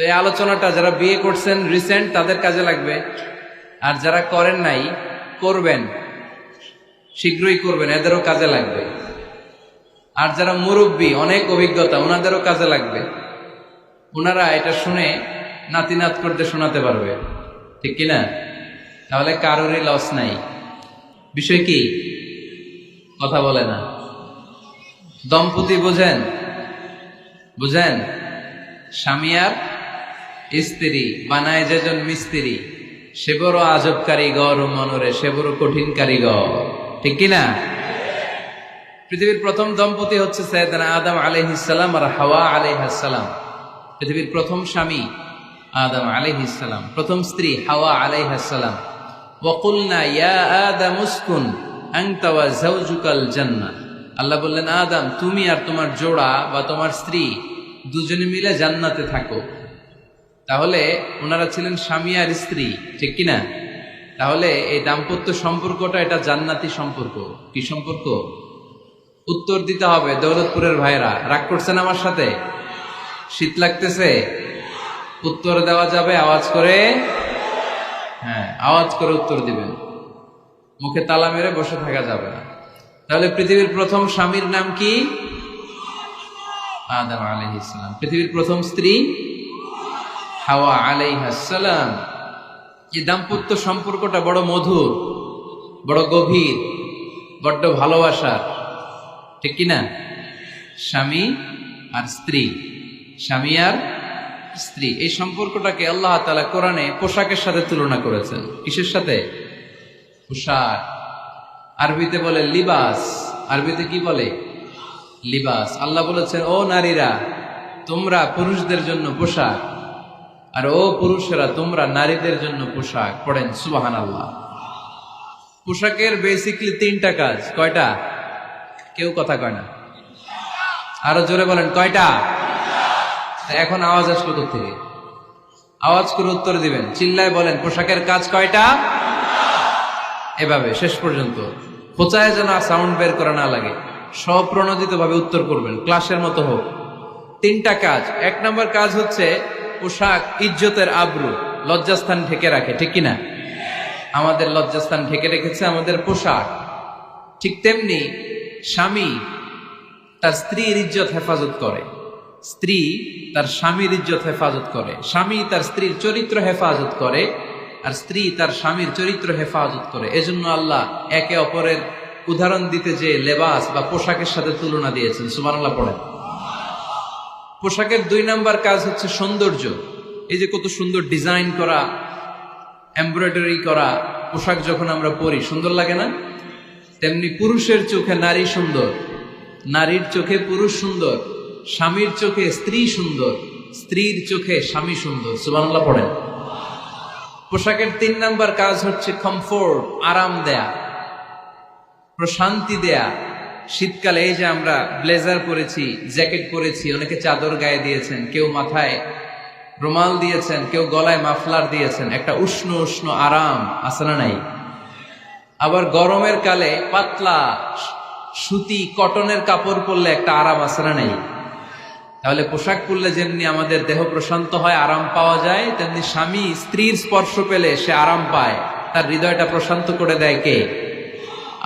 এই আলোচনাটা যারা বিয়ে করছেন রিসেন্ট তাদের কাজে লাগবে, আর যারা করেন নাই করবেন, শীঘ্রই করবেন, এদেরও কাজে লাগবে। আর যারা মুরব্বী অনেক অভিজ্ঞতা ওনাদেরও কাজে লাগবে, ওনারা এটা শুনে নাতি নাত করতে শোনাতে পারবে, ঠিক কিনা? তাহলে কারোরই লস নাই। বিষয় কি? কথা বলে না। দম্পতি বোঝেন? বুঝেন? স্বামী আর স্ত্রী বানায় যেজন মিস্ত্রি, সে বড় আজব কারিগর ও মনরে সে বড় কঠিন কারিগর, ঠিক কিনা? পৃথিবীর প্রথম দম্পতি হচ্ছে সাইয়েদনা আদম আলাইহিস সালাম আর হাওয়া আলাইহাস সালাম। পৃথিবীর প্রথম স্বামী আদম আলাইহিস সালাম, প্রথম স্ত্রী হাওয়া আলাইহাস সালাম। ওয়া কুলনা ইয়া আদম উসকুন আনতা ওয়া যাওজুকাল জান্নাহ। আল্লাহ বললেন, আদম তুমি আর তোমার জোড়া বা তোমার স্ত্রী দুজনে মিলে জান্নাতে থাকো। তাহলে ওনারা ছিলেন স্বামী আর স্ত্রী, ঠিক কিনা? তাহলে এই দাম্পত্য সম্পর্কটা এটা জান্নাতি সম্পর্ক। কি সম্পর্ক? উত্তর দিতে হবে। দৌলতপুরের ভাইরা রাগ করছেন আমার সাথে? শীত লাগতেছে? উত্তর দেওয়া যাবে আওয়াজ করে? হ্যাঁ, আওয়াজ করে উত্তর দিবেন, মুখে তালা মেরে বসে থাকা যাবে না। তাহলে পৃথিবীর প্রথম স্বামীর নাম কি? আদম আলাইহিস সালাম। পৃথিবীর প্রথম স্ত্রী হাওয়া আলাইহাস সালাম। এই দাম্পত্য সম্পর্কটা বড় মধুর, বড় গভীর, বড্ড ভালোবাসার, ঠিক কিনা? স্বামী আর স্ত্রী, স্বামী আর স্ত্রী, এই সম্পর্কটাকে আল্লাহ তাআলা কোরআনে পোশাকের সাথে তুলনা করেছেন। কিসের সাথে? পোশাক। আরবিতে বলে লিবাস। আরবিতে কি বলে? লিবাস। আল্লাহ বলেছেন, ও নারীরা তোমরা পুরুষদের জন্য পোশাক, আর ও পুরুষেরা তোমরা নারীদের জন্য পোশাক। পড়েন সুবহানাল্লাহ। পোশাকের বেসিকলি তিনটা কাজ। কয়টা? কেউ কথা কয় না, আরো জোরে বলেন কয়টা? এখন আওয়াজ আসলো কোথা থেকে? আওয়াজ করে উত্তর দিবেন, চিল্লায় বলেন পোশাকের কাজ কয়টা? এভাবে শেষ পর্যন্ত খোঁচায় যেন সাউন্ড বের করা না লাগে, স্বপ্রণোদিত ভাবে উত্তর করবেন, ক্লাসের মতো হোক। তিনটা কাজ। এক নম্বর কাজ হচ্ছে পোশাক ইজ্জতের আবরু, লজ্জাস্থান ঢেকে রাখে, ঠিক কিনা? আমাদের লজ্জাস্থান ঢেকে রেখেছে আমাদের পোশাক। ঠিক তেমনি স্বামী তার স্ত্রীর ইজ্জত হেফাজত করে, স্ত্রী তার স্বামীর ইজ্জত হেফাজত করে, স্বামী তার স্ত্রীর চরিত্র হেফাজত করে, আর স্ত্রী তার স্বামীর চরিত্র হেফাজত করে। এজন্য আল্লাহ একে অপরের উদাহরণ দিতে যে লেবাস বা পোশাকের সাথে তুলনা দিয়েছেন। সুবহানাল্লাহ পড়েন। পোশাকের দুই নাম্বার কাজ হচ্ছে সৌন্দর্য। এই যে কত সুন্দর ডিজাইন করা, এমব্রয়ডারি করা পোশাক যখন আমরা পরি সুন্দর লাগে না? তেমনি পুরুষের চোখে নারী সুন্দর, নারীর চোখে পুরুষ সুন্দর, স্বামীর চোখে স্ত্রী সুন্দর, স্ত্রীর চোখে স্বামী সুন্দর। সুবহানাল্লাহ পড়েন। পোশাকের তিন নাম্বার কাজ হচ্ছে কমফোর্ট, আরাম দেয়া, প্রশান্তি দেয়া। শীতকালে এই যে আমরা ব্লেজার পরেছি, জ্যাকেট পরেছি, অনেকে চাদর গায়ে দিয়েছেন, কেউ মাথায় রুমাল দিয়েছেন, কেউ গলায় মাফলার দিয়েছেন, একটা উষ্ণ উষ্ণ আরাম আছে না নাই? আবার গরমের কালে পাতলা সুতি কটনের কাপড় পরলে একটা আরাম আছে না নাই? তাহলে পোশাক পরলে যেমনি আমাদের দেহ প্রশান্ত হয়, আরাম পাওয়া যায়, তেমনি স্বামী স্ত্রীর স্পর্শ পেলে সে আরাম পায়, তার হৃদয়টা প্রশান্ত করে দেয় কে?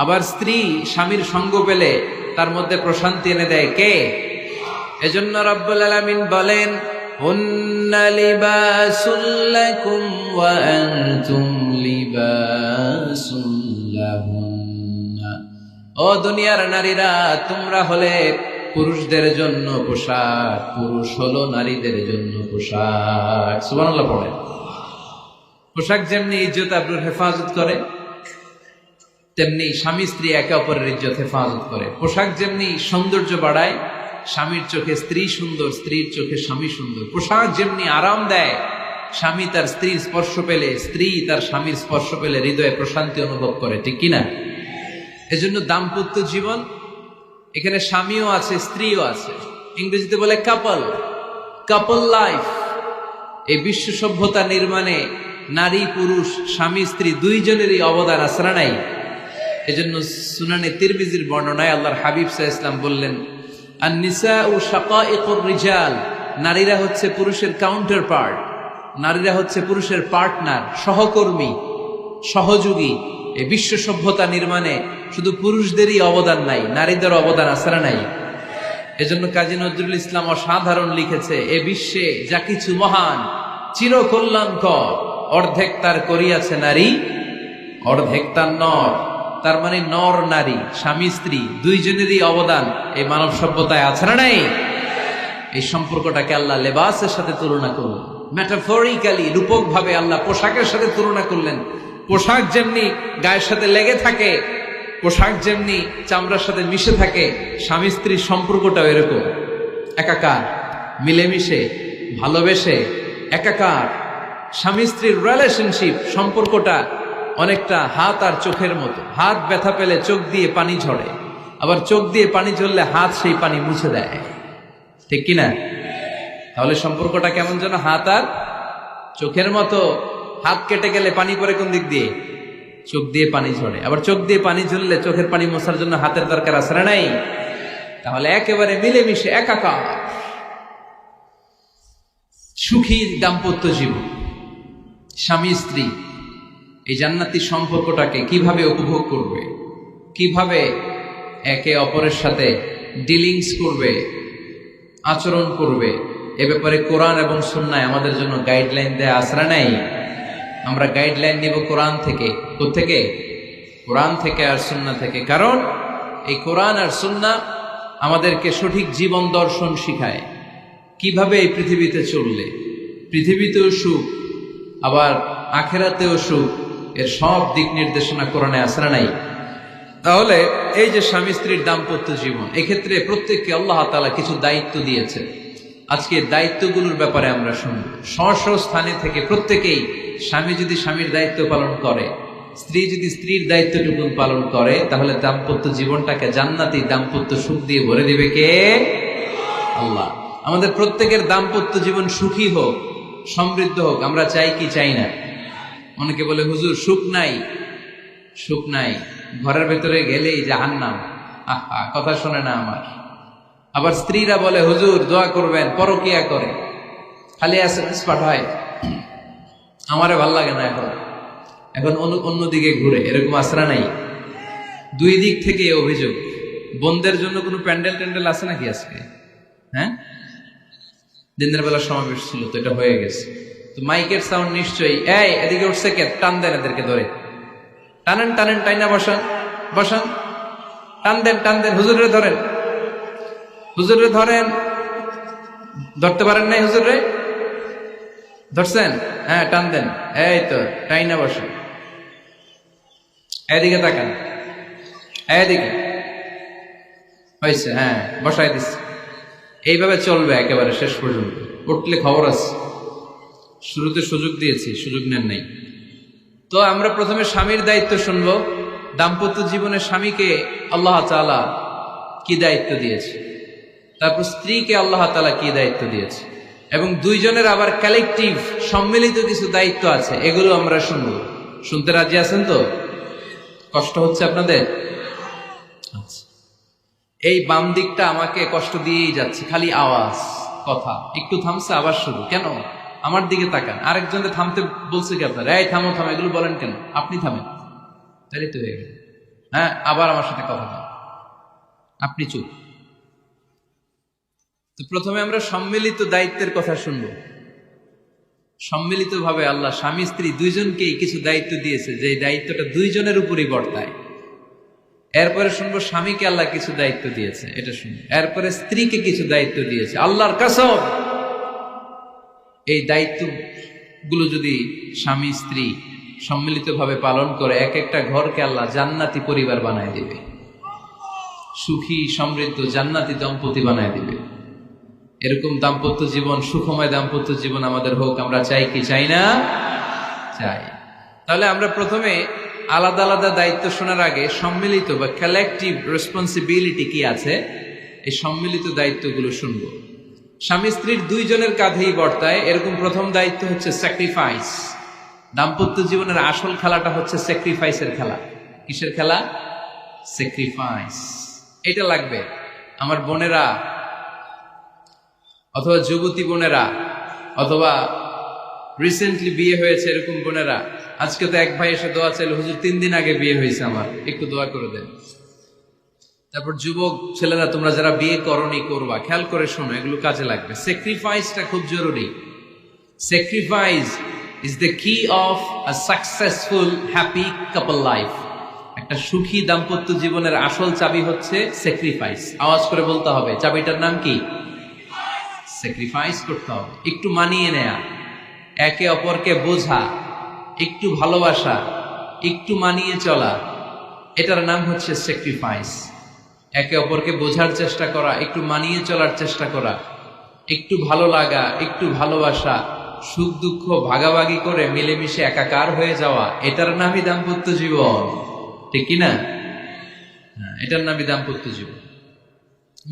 আবার স্ত্রী স্বামীর সঙ্গ পেলে তার মধ্যে প্রশান্তি এনে দেয় কে? এজন্য রব্বুল আলামিন বলেন, হুন্না লিবাসুল লাকুম ওয়া আনতুম লিবাসুল লাহুন্না। ও দুনিয়ার নারীরা, তোমরা হলে পুরুষদের জন্য পোশাক, পুরুষ হলো নারীদের জন্য পোশাক। সুবহানাল্লাহ পড়েন। পোশাক যেমনি ইজ্জত আবরুর হেফাজত করে, তেমনি স্বামী স্ত্রী একে অপরের ইজ্জত হেফাজত করে। পোশাক যেমনি সৌন্দর্য বাড়ায়, স্বামীর চোখে স্ত্রী সুন্দর, স্ত্রীর চোখে স্বামী সুন্দর। পোশাক যেমনি আরাম দেয়, স্বামী তার স্ত্রীর স্পর্শ পেলে, স্ত্রী তার স্বামীর স্পর্শ পেলে হৃদয়ে প্রশান্তি অনুভব করে, ঠিক কিনা? এজন্য দাম্পত্য জীবন, এখানে স্বামীও আছে স্ত্রীও আছে, ইংরেজিতে বলে কাপল, কাপল লাইফ। এই বিশ্ব সভ্যতা নির্মাণে নারী পুরুষ, স্বামী স্ত্রী দুইজনেরই অবদান আছে না নাই? এজন্য সুনানে তিরমিজির বর্ণনায় আল্লাহর হাবিব সাল্লাল্লাহু আলাইহি ওয়াসাল্লাম বললেন, আন-নিসাউ শাকাইকুর রিজাল নারীরা হচ্ছে পুরুষের কাউন্টার পার্ট, নারীরা হচ্ছে পুরুষের পার্টনার, সহকর্মী, সহযোগী। এই বিশ্ব সভ্যতা নির্মাণে শুধু পুরুষদেরই অবদান নাই, নারীদের অবদান আছে না নাই? এজন্য কাজী নজরুল ইসলাম অসাধারণ লিখেছে, এ বিশ্বে যা কিছু মহান চিরকল্যাণকর, অর্ধেক তার করিয়াছে নারী, অর্ধেক তার নর। তার মানে নর নারী, স্বামী স্ত্রী দুইজনেরই অবদান এই মানব সভ্যতায় আছে না নাই? এই সম্পর্কটাকে আল্লাহ লেবাসের সাথে তুলনা করলেন, মেটাফরিক্যালি, রূপক ভাবে আল্লাহ পোশাকের সাথে তুলনা করলেন। পোশাক যেমনি গায়ের সাথে লেগে থাকে, পোশাক যেমনি চামড়ার সাথে মিশে থাকে, স্বামী স্ত্রীর সম্পর্কটাও এরকম, একাকার, মিলেমিশে, ভালোবেসে একাকার। স্বামী স্ত্রীর রিলেশনশিপ সম্পর্কটা অনেকটা হাত আর চোখের মতো। হাত ব্যথা পেলে চোখ দিয়ে পানি ঝরে, আবার চোখ দিয়ে পানি ঝরলে হাত সেই পানি মুছে দেয়, ঠিক কিনা? তাহলে সম্পর্কটা কেমন যেন হাত আর চোখের মতো। হাত কেটে গেলে পানি পড়ে কোন দিক দিয়ে? চোখ দিয়ে পানি ঝরে, আবার চোখ দিয়ে পানি ঝরলে চোখের পানি মোছার জন্য হাতের দরকার আছে না নাই? তাহলে একেবারে মিলেমিশে একাকার সুখী দাম্পত্য জীবন, স্বামী স্ত্রী এই জান্নাতি সম্পর্কটাকে কিভাবে উপভোগ করবে, কিভাবে একে অপরের সাথে ডিলিংস করবে, আচরণ করবে, এ ব্যাপারে কোরআন এবং সুন্নায় আমাদের জন্য গাইডলাইন দেয়া আছে না নাই? আমরা গাইডলাইন নিব কোরআন থেকে। কোত্থেকে? কোরআন থেকে আর সুন্নাহ থেকে। কারণ এই কোরআন আর সুন্নাহ আমাদেরকে সঠিক জীবন দর্শন শিখায়, কিভাবে এই পৃথিবীতে চললে পৃথিবীতেও সুখ, আবার আখেরাতেও সুখ, এর সব দিক নির্দেশনা কোরআনে আছে না নাই? তাহলে এই যে স্বামী স্ত্রীর দাম্পত্য জীবন, এক্ষেত্রে প্রত্যেককে আল্লাহ তাআলা কিছু দায়িত্ব দিয়েছে। আজকে দায়িত্বগুলোর ব্যাপারে আমরা শুনব। স্ব স্থানে থেকে প্রত্যেকেই, স্বামী যদি স্বামীর দায়িত্ব পালন করে, স্ত্রী যদি স্ত্রীর দায়িত্বটুকু পালন করে, তাহলে দাম্পত্য জীবনটাকে জান্নাতি দাম্পত্য সুখ দিয়ে ভরে দিবে কে? আল্লাহ। আমাদের প্রত্যেকের দাম্পত্য জীবন সুখী হোক, সমৃদ্ধ হোক, আমরা চাই কি চাই না? অনেকে বলে হুজুর সুখ নাই, সুখ নাই, ঘরের ভেতরে গেলেই জাহান্নাম। আহা, কথা শোনে না আমার। আবার স্ত্রীরা বলে হুজুর দোয়া করবেন, পরকিয়া করে, খালি এসএমএস পাঠায়, আমারে ভাল লাগে না, এখন এখন অন্যদিকে ঘুরে। এরকম আসরা নাই? দুই দিক থেকে অভিযোগ। বোনদের জন্য কোনো প্যান্ডেল ট্যান্ডেল আছে নাকি আজকে? হ্যাঁ, দিনের বেলা সমাবেশ ছিল তো, এটা হয়ে গেছে তো মাইকের সাউন্ড নিশ্চয়ই। এই এদিকে উঠছে কে? টান দেন এদেরকে ধরে, টানেন টানেন, টাইনা বসান বসান, টান দেন টান দেন, হুজুরে ধরেন, হুজুরে ধরেন। ধরতে পারেন নাই হুজুরে? ধরছেন? হ্যাঁ, টান দেন। এই তো, টাইনা বসান। এদিকে তাকান, এদিকে হয়েছে, হ্যাঁ বসাই দিচ্ছে। এইভাবে চলবে একেবারে শেষ পর্যন্ত। উঠলে খবর আছে। শুরুতে সুযোগ দিয়েছি, সুযোগ নেন নাই। তো আমরা প্রথমে স্বামীর দায়িত্ব শুনবো। দাম্পত্য জীবনে স্বামীকে আল্লাহ তাআলা কি দায়িত্ব দিয়েছে, তারপর স্ত্রীকে আল্লাহ তাআলা কি দায়িত্ব দিয়েছে, এবং দুইজনের আবার কালেকটিভ সম্মিলিত কিছু দায়িত্ব আছে, এগুলো আমরা শুনবো। শুনতে রাজি আছেন তো? কষ্ট হচ্ছে আপনাদের? আচ্ছা, এই বাম দিকটা আমাকে কষ্ট দিয়েই যাচ্ছে, খালি আওয়াজ, কথা। একটু থামছে, আবার শুরু। কেন? আমার দিকে তাকান। আরেকজনকে থামতে বলছে কি আপনার? এই থামো থামো, এগুলো বলেন কেন? আপনি থামেন, তাই তো হয়ে গেল। হ্যাঁ, আবার আমার সাথে কথা বলেন, আপনি চুপ। তো প্রথমে আমরা সম্মিলিত দায়িত্বের কথা শুনবো। সম্মিলিতভাবে আল্লাহ স্বামী স্ত্রী দুইজনকেই কিছু দায়িত্ব দিয়েছে, যে দায়িত্বটা দুইজনের উপরই বর্তায়। এরপরে শুনবো স্বামীকে আল্লাহ কিছু দায়িত্ব দিয়েছে, এটা শুনবো। এরপরে স্ত্রীকে কিছু দায়িত্ব দিয়েছে। আল্লাহর কসম, এই দায়িত্বগুলো যদি স্বামী স্ত্রী সম্মিলিতভাবে পালন করে, এক একটা ঘরকে আল্লাহ জান্নাতি পরিবার বানায় দিবে, সুখী সমৃদ্ধ জান্নাতি দম্পতি বানায় দিবে। এরকম দাম্পত্য জীবন, সুখময় দাম্পত্য জীবন আমাদের হোক। আমরা চাই কি চাই না? চাই। তাহলে আমরা প্রথমে আলাদা আলাদা দায়িত্ব শোনার আগে সম্মিলিত বা কালেকটিভ রেসপন্সিবিলিটি কি আছে, এই সম্মিলিত দায়িত্বগুলো শুনব। স্বামী স্ত্রীর দুইজনের কাঁধেই বর্তায় এরকম প্রথম দায়িত্ব হচ্ছে স্যাক্রিফাইস। দাম্পত্য জীবনের আসল খেলাটা হচ্ছে স্যাক্রিফাইসের খেলা। কিসের খেলা? স্যাক্রিফাইস। এটা লাগবে। আমার বোনেরা অথবা যুবতী বোনেরা, অথবা রিসেন্টলি বিয়ে হয়েছে এরকম বোনেরা, আজকে তো এক ভাই এসে দোয়া চাইল, হুজুর 3 দিন আগে বিয়ে হয়েছে আমার, একটু দোয়া করে দেন। তারপর যুবক ছেলেরা, তোমরা যারা বিয়ে করনি করবা, খেয়াল করে শোনো, এগুলো কাজে লাগবে। স্যাক্রিফাইসটা খুব জরুরি। স্যাক্রিফাইস ইজ দ্য কি of a successful happy couple life. একটা সুখী দাম্পত্য জীবনের আসল চাবি হচ্ছে স্যাক্রিফাইস। আওয়াজ করে বলতে হবে, চাবিটার নাম কি? স্যাক্রিফাইস করতে হবে, একটু মানিয়ে নেয়া, একে অপরকে বোঝা, একটু ভালোবাসা, একটু মানিয়ে চলা, এটার নাম হচ্ছে স্যাক্রিফাইস। একে অপরকে বোঝার চেষ্টা করা, একটু মানিয়ে চলার চেষ্টা করা, একটু ভালো লাগা, একটু ভালোবাসা, সুখ দুঃখ ভাগাভাগি করে মিলেমিশে একাকার হয়ে যাওয়া, এটার নামই দাম্পত্য জীবন। ঠিক কিনা? এটার নামই দাম্পত্য জীবন।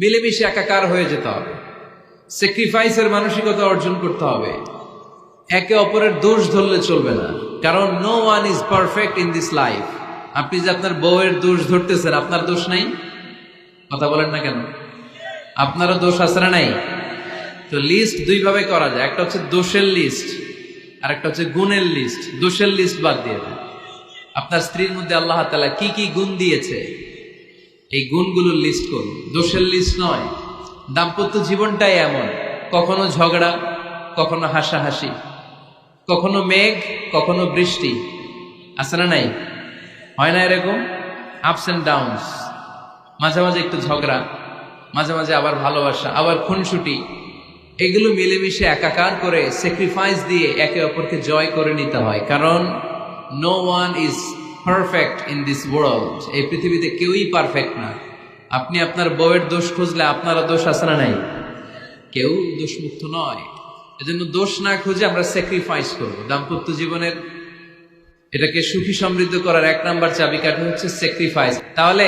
মিলেমিশে একাকার হয়ে যেতে হবে, স্যাক্রিফাইসের মানসিকতা অর্জন করতে হবে। একে অপরের দোষ ধরলে চলবে না, কারণ no one is perfect in this life. আপনি যে আপনার বউয়ের দোষ ধরতেছেন, আপনার দোষ নাই? কথা বলেন না কেন? আপনারও দোষ আছে না নাই? তো লিস্ট দুই ভাবে করা যায়, একটা হচ্ছে দোষের লিস্ট, আর একটা হচ্ছে গুণের লিস্ট। দোষের লিস্ট বাদ দিয়ে দেন। আপনার স্ত্রীর মধ্যে আল্লাহ তাআলা কি কি গুণ দিয়েছে, এই গুণগুলোর লিস্ট করুন, দোষের লিস্ট নয়। দাম্পত্য জীবনটাই এমন, কখনো ঝগড়া, কখনো হাসাহাসি, কখনো মেঘ, কখনো বৃষ্টি, আছে না নাই? হয় না এরকম? আপস এন্ড ডাউনস, মাঝে মাঝে একটু ঝগড়া, মাঝে মাঝে আবার ভালোবাসা, আবার খুনসুটি, এগুলো মিলেমিশে একাকার করে স্যাক্রিফাইস দিয়ে একে অপরকে জয় করে নিতে হয়। কারণ no one is perfect in this world. এই পৃথিবীতে কেউই পারফেক্ট না। আপনি আপনার বউয়ের দোষ খুঁজলে আপনারও দোষ আছে না নাই? কেউ দোষমুক্ত নয়। এজন্য দোষ না খুঁজে আমরা স্যাক্রিফাইস করব। দাম্পত্য জীবনের এটাকে সুখী সমৃদ্ধ করার 1 নাম্বার চাবিকাঠি হচ্ছে স্যাক্রিফাইস। তাহলে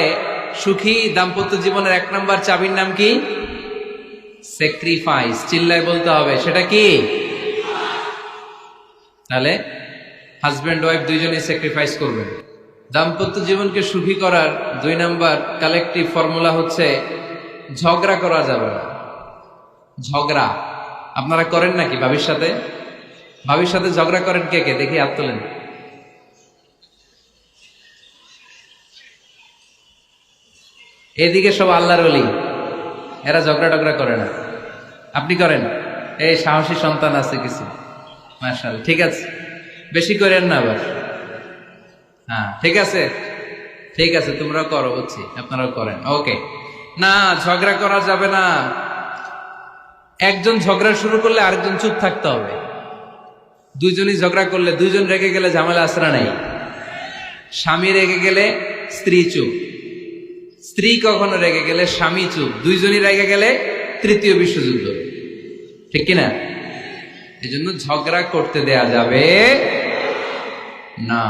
সুখী দাম্পত্য জীবনের 1 নাম্বার চাবির নাম কি? স্যাক্রিফাইস। চিল্লায় বলতে হবে, সেটা কি? তাহলে হাজব্যান্ড ওয়াইফ দুইজনেই স্যাক্রিফাইস করবেন। দাম্পত্য জীবনকে সুখী করার 2 নাম্বার কালেকটিভ ফর্মুলা হচ্ছে ঝগড়া করা যাবে না। ঝগড়া আপনারা করেন নাকি ভাবির সাথে? ভাবির সাথে ঝগড়া করেন কে কে? দেখি হাত তোলেন। এদিকে সব আল্লাহর ওলি, এরা ঝগড়া টগড়া করে না। আপনি করেন? এই সাহসী সন্তান আছে কিছু, মাশাআল্লাহ। ঠিক আছে, বেশি করেন না আবার। হ্যাঁ ঠিক আছে, ঠিক আছে, তোমরাও করো, বুঝছি, আপনারাও করেন। ওকে, না ঝগড়া করা যাবে না। একজন ঝগড়া শুরু করলে আরেকজন চুপ থাকতে হবে। দুইজনই ঝগড়া করলে, দুইজন রেগে গেলে ঝামেলা আসরা নাই। স্বামী রেগে গেলে স্ত্রী চুপ, স্ত্রী কখনো রেগে গেলে স্বামী চুপ, দুইজনই রেগে গেলে তৃতীয় বিশ্বযুদ্ধ। ঠিক কিনা? এই জন্য ঝগড়া করতে দেয়া যাবে না।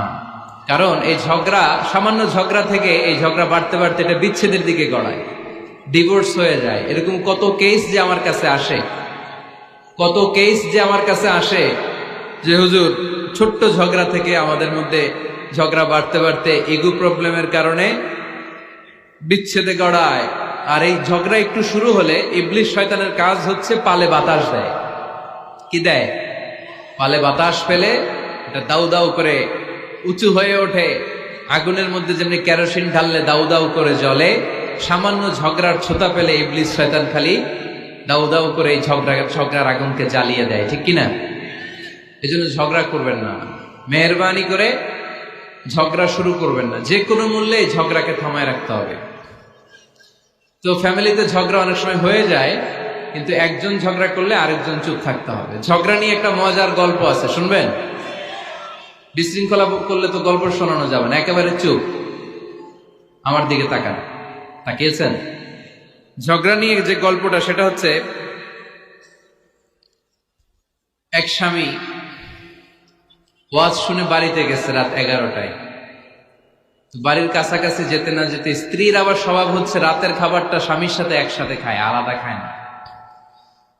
কারণ এই ঝগড়া, সামান্য ঝগড়া থেকে এই ঝগড়া বাড়তে বাড়তে এটা বিচ্ছেদের দিকে গড়ায়, ডিভোর্স হয়ে যায়। এরকম কত কেস যে আমার কাছে আসে, কত কেস যে আমার কাছে আসে যে হুজুর ছোট্ট ঝগড়া থেকে আমাদের মধ্যে ঝগড়া বাড়তে বাড়তে ইগো প্রবলেমের কারণে বিচ্ছেদে গড়ায়। আর এই ঝগড়া একটু শুরু হলে ইবলিশ শয়তানের কাজ হচ্ছে পালে বাতাস দেয়। কি দেয়? পালে বাতাস পেলে এটা দাউ দাউ করে উঁচু হয়ে ওঠে। আগুনের মধ্যে যেমনি কেরোসিন ঢাললে দাউ দাউ করে জ্বলে, সামান্য ঝগড়ার ছোতা পেলে ইবলিশ শয়তান খালি দাউ দাউ করে এই ঝগড়ার আগুনকে জ্বালিয়ে দেয়। ঠিক কিনা? এই জন্য ঝগড়া করবেন না, মেহরবানি করে ঝগড়া শুরু করবেন না। যে কোনো মূল্যে এই ঝগড়াকে থামায় রাখতে হবে। তো ফ্যামিলিতে ঝগড়া অনেক সময় হয়ে যায়, কিন্তু একজন ঝগড়া করলে আরেকজন চুপ থাকতে হবে। ঝগড়া নিয়ে একটা মজার গল্প আছে, শুনবেন? বিশৃঙ্খলা করলে তো গল্প শোনানো যাবে না, একেবারে চুপ। আমার দিকে তাকান, তাকিয়েছেন? ঝগড়া নিয়ে যে গল্পটা, সেটা হচ্ছে এক স্বামী ওয়াজ শুনে বাড়িতে গেছে রাত 11টায়। বাড়ির কাছাকাছি যেতে না যেতে স্ত্রীর আবার স্বভাব হচ্ছে রাতের খাবারটা স্বামীর সাথে একসাথে খায়, আলাদা খায় না।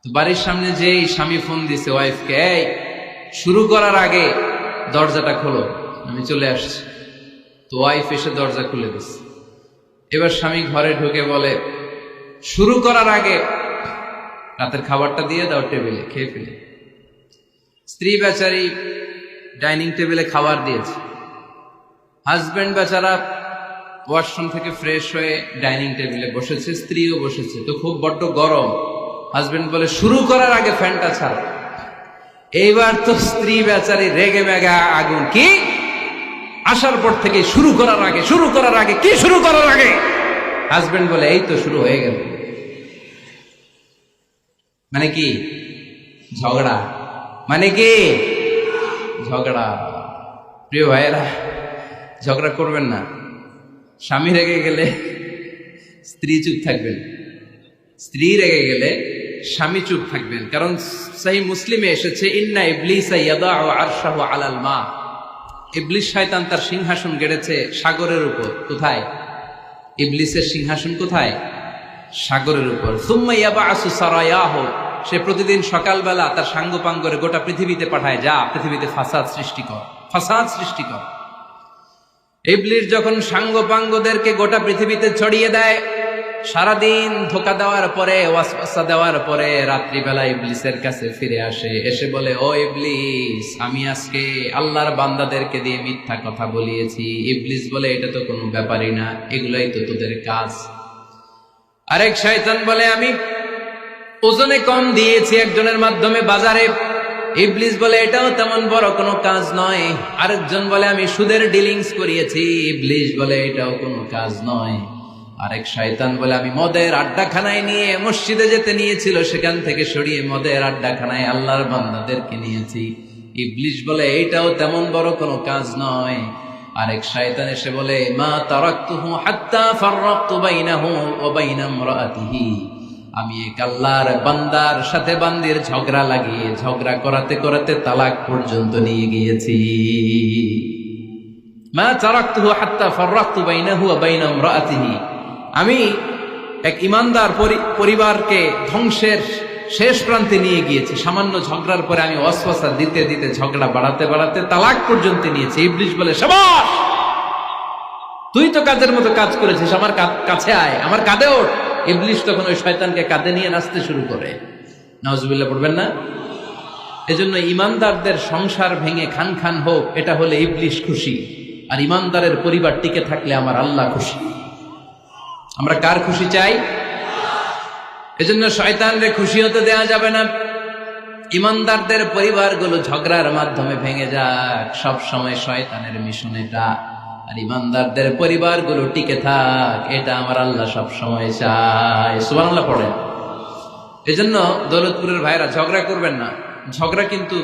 তো বাড়ির সামনে যেই স্বামী ফোন দিছে ওয়াইফকে, এই শুরু করার আগে দরজাটা খোলো, আমি চলে আসছি। তো ওয়াইফ এসে দরজা খুলে দিচ্ছে। এবার স্বামী ঘরে ঢুকে বলে, শুরু করার আগে রাতের খাবারটা দিয়ে দাও টেবিলে, খেয়ে ফেলে। স্ত্রী বেচারি ডাইনিং টেবিলে খাবার দিয়েছে, হাজবেন্ড বেচারা ওয়াশরুম থেকে ফ্রেশ হয়ে ডাইনিং টেবিলে বসেছে, স্ত্রীও বসেছে, তো খুব বড্ড গরম। হাজবেন্ড বলে শুরু করার আগে ফ্যানটা ছাড়ো। এইবার তো স্ত্রী বেচারি রেগে মেগা আগুন, কি আসার পর থেকে শুরু করার আগে কি শুরু করার আগে? হাজবেন্ড বলে এই তো শুরু হয়ে গেল। মানে কি? ঝগড়া। মানে কি? ঝগড়া। প্রিয় ভাইয়েরা, ঝগড়া করবেন না। স্বামী রেগে গেলে স্ত্রী চুপ থাকবেন, স্ত্রী রেগে গেলে স্বামী চুপ থাকবেন। কারণ সহিহ মুসলিমে এসেছে, ইন্না ইবলিসা ইয়াদাউ আরশাহু আলাল মা। ইবলিস শয়তান তার সিংহাসন গেড়েছে সাগরের উপর। কোথায়? ইবলিসের সিংহাসন কোথায়? সাগরের উপর। সুম্মা ইয়াবআসু সারায়াহু, সে প্রতিদিন সকালবেলা তার সাঙ্গপাঙ্গরে গোটা পৃথিবীতে পাঠায়, যা পৃথিবীতে ফাসাদ সৃষ্টি কর। ইবলিস যখন সাঙ্গপাঙ্গদেরকে গোটা পৃথিবীতে ছড়িয়ে দেয়, সারাদিন ধোকা দেওয়ার পরে, ওয়াসওয়াসা দেওয়ার পরে, রাত্রিবেলা ইবলিসের কাছে ফিরে আসে, এসে বলে, ও ইবলিস, আমি আজকে আল্লাহর বান্দাদেরকে দিয়ে মিথ্যা কথা বলিয়েছি। ইবলিস বলে, এটা তো কোনো ব্যাপারই না, এগুলাই তো তোদের কাজ। আরেক শয়তান বলে, আমি ওজনে কম দিয়েছি একজনের মাধ্যমে বাজারে। ইবলিস বলে, এটাও তেমন বড় কোনো কাজ নয়। আরেকজন বলে, আমি সুদের ডিলিংস করিয়েছি। ইবলিস বলে, এটাও কোনো কাজ নয়। আরেক শয়তান বলে, আমি মদের আড্ডাখানায় নিয়ে মসজিদে যেতে নিয়েছিল, সেখান থেকে সরিয়ে মদের আড্ডাখানায় আল্লাহর বান্দাদেরকে নিয়েছি। ইবলিস বলে, এইটাও তেমন বড় কোনো কাজ নয়। আরেক শয়তান এসে বলে, মা তারাকতুহু হাত্তা ফাররাকতু বাইনাহু ওয়া বাইনা ইমরাআতিহি, আমি এক আল্লাহর বান্দার সাথে বান্দির ঝগড়া লাগিয়ে ঝগড়া করাতে করাতে তালাক পর্যন্ত নিয়ে গিয়েছি। মা তারাকতুহু হাত্তা ফাররাকতু বাইনাহু ওয়া বাইনা ইমরাআতিহি, আমি এক ইমানদার পরিবারকে ধ্বংসের শেষ প্রান্তে নিয়ে গিয়েছি। সামান্য ঝগড়ার পরে আমি ওয়াসওয়াসা দিতে দিতে ঝগড়া বাড়াতে বাড়াতে তালাক পর্যন্ত নিয়েছি। ইবলিস বলে, শাবাশ, তুই তো কাজের মতো কাজ করেছিস, আমার কাছে আয়, আমার কাঁধে ওঠ। ইবলিস তখন ওই শয়তানকে কাঁধে নিয়ে নাচতে শুরু করে। নাউজুবিল্লাহ পড়বেন না? এজন্য ইমানদারদের সংসার ভেঙে খান খান হোক, এটা হলে ইবলিস খুশি, আর ইমানদারের পরিবার টিকে থাকলে আমার আল্লাহ খুশি। আমরা কার খুশি চাই? এজন্য শয়তানরে খুশি হতে দেয়া যাবে না। ইমানদারদের পরিবারগুলো ঝগড়ার মাধ্যমে ভেঙে যাক, সব সময় শয়তানের মিশন এটা। আর ইমানদারদের পরিবারগুলো টিকে থাক, এটা আমার আল্লাহ সব সময় চায়। সুবহানাল্লাহ পড়েন। এজন্য দৌলতপুরের ভাইরা ঝগড়া করবেন না। ঝগড়া কিন্তু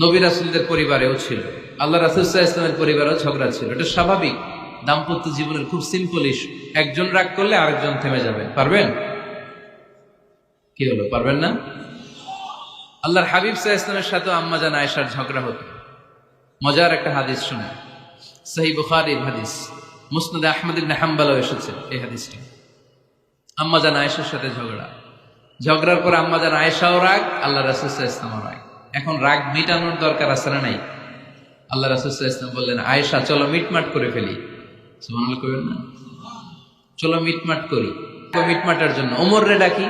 নবী রাসূলদের পরিবারেও ছিল, আল্লাহ রাসূল সাল্লাল্লাহু আলাইহি ওয়াসাল্লামের পরিবারেও ঝগড়া ছিল। এটা স্বাভাবিক, দাম্পত্য জীবনের খুব সিম্পল ইস্যু। একজন রাগ করলে আরেকজন থেমে যাবে। পারবেন? কি হলো, পারবেন না? আল্লাহর হাবিব সাল্লাল্লাহু আলাইহি ওয়াসাল্লামের সাথে আম্মা জান আয়েশার ঝগড়া হতো। মজার একটা হাদিস শুনে, সহিহ বুখারীর হাদিস, মুসনাদে আহমদ ইবনে হাম্বলও এসেছে এই হাদিসটা। আম্মা জান আয়েশার সাথে ঝগড়ার পর আম্মা জান আয়েশাও রাগ, আল্লাহ রাসূল সাল্লাল্লাহু আলাইহি ওয়াসাল্লামও রাগ। এখন রাগ মিটানোর দরকার আছে না নাই? আল্লাহ রাসূল সাল্লাল্লাহু আলাইহি ওয়াসাল্লাম বললেন, আয়েশা চলো মিটমাট করে ফেলি। সুবহানাল্লাহ কইবেন না? চলো মিটমাট করি। মিটমাটার জন্য ওমর রে ডাকি।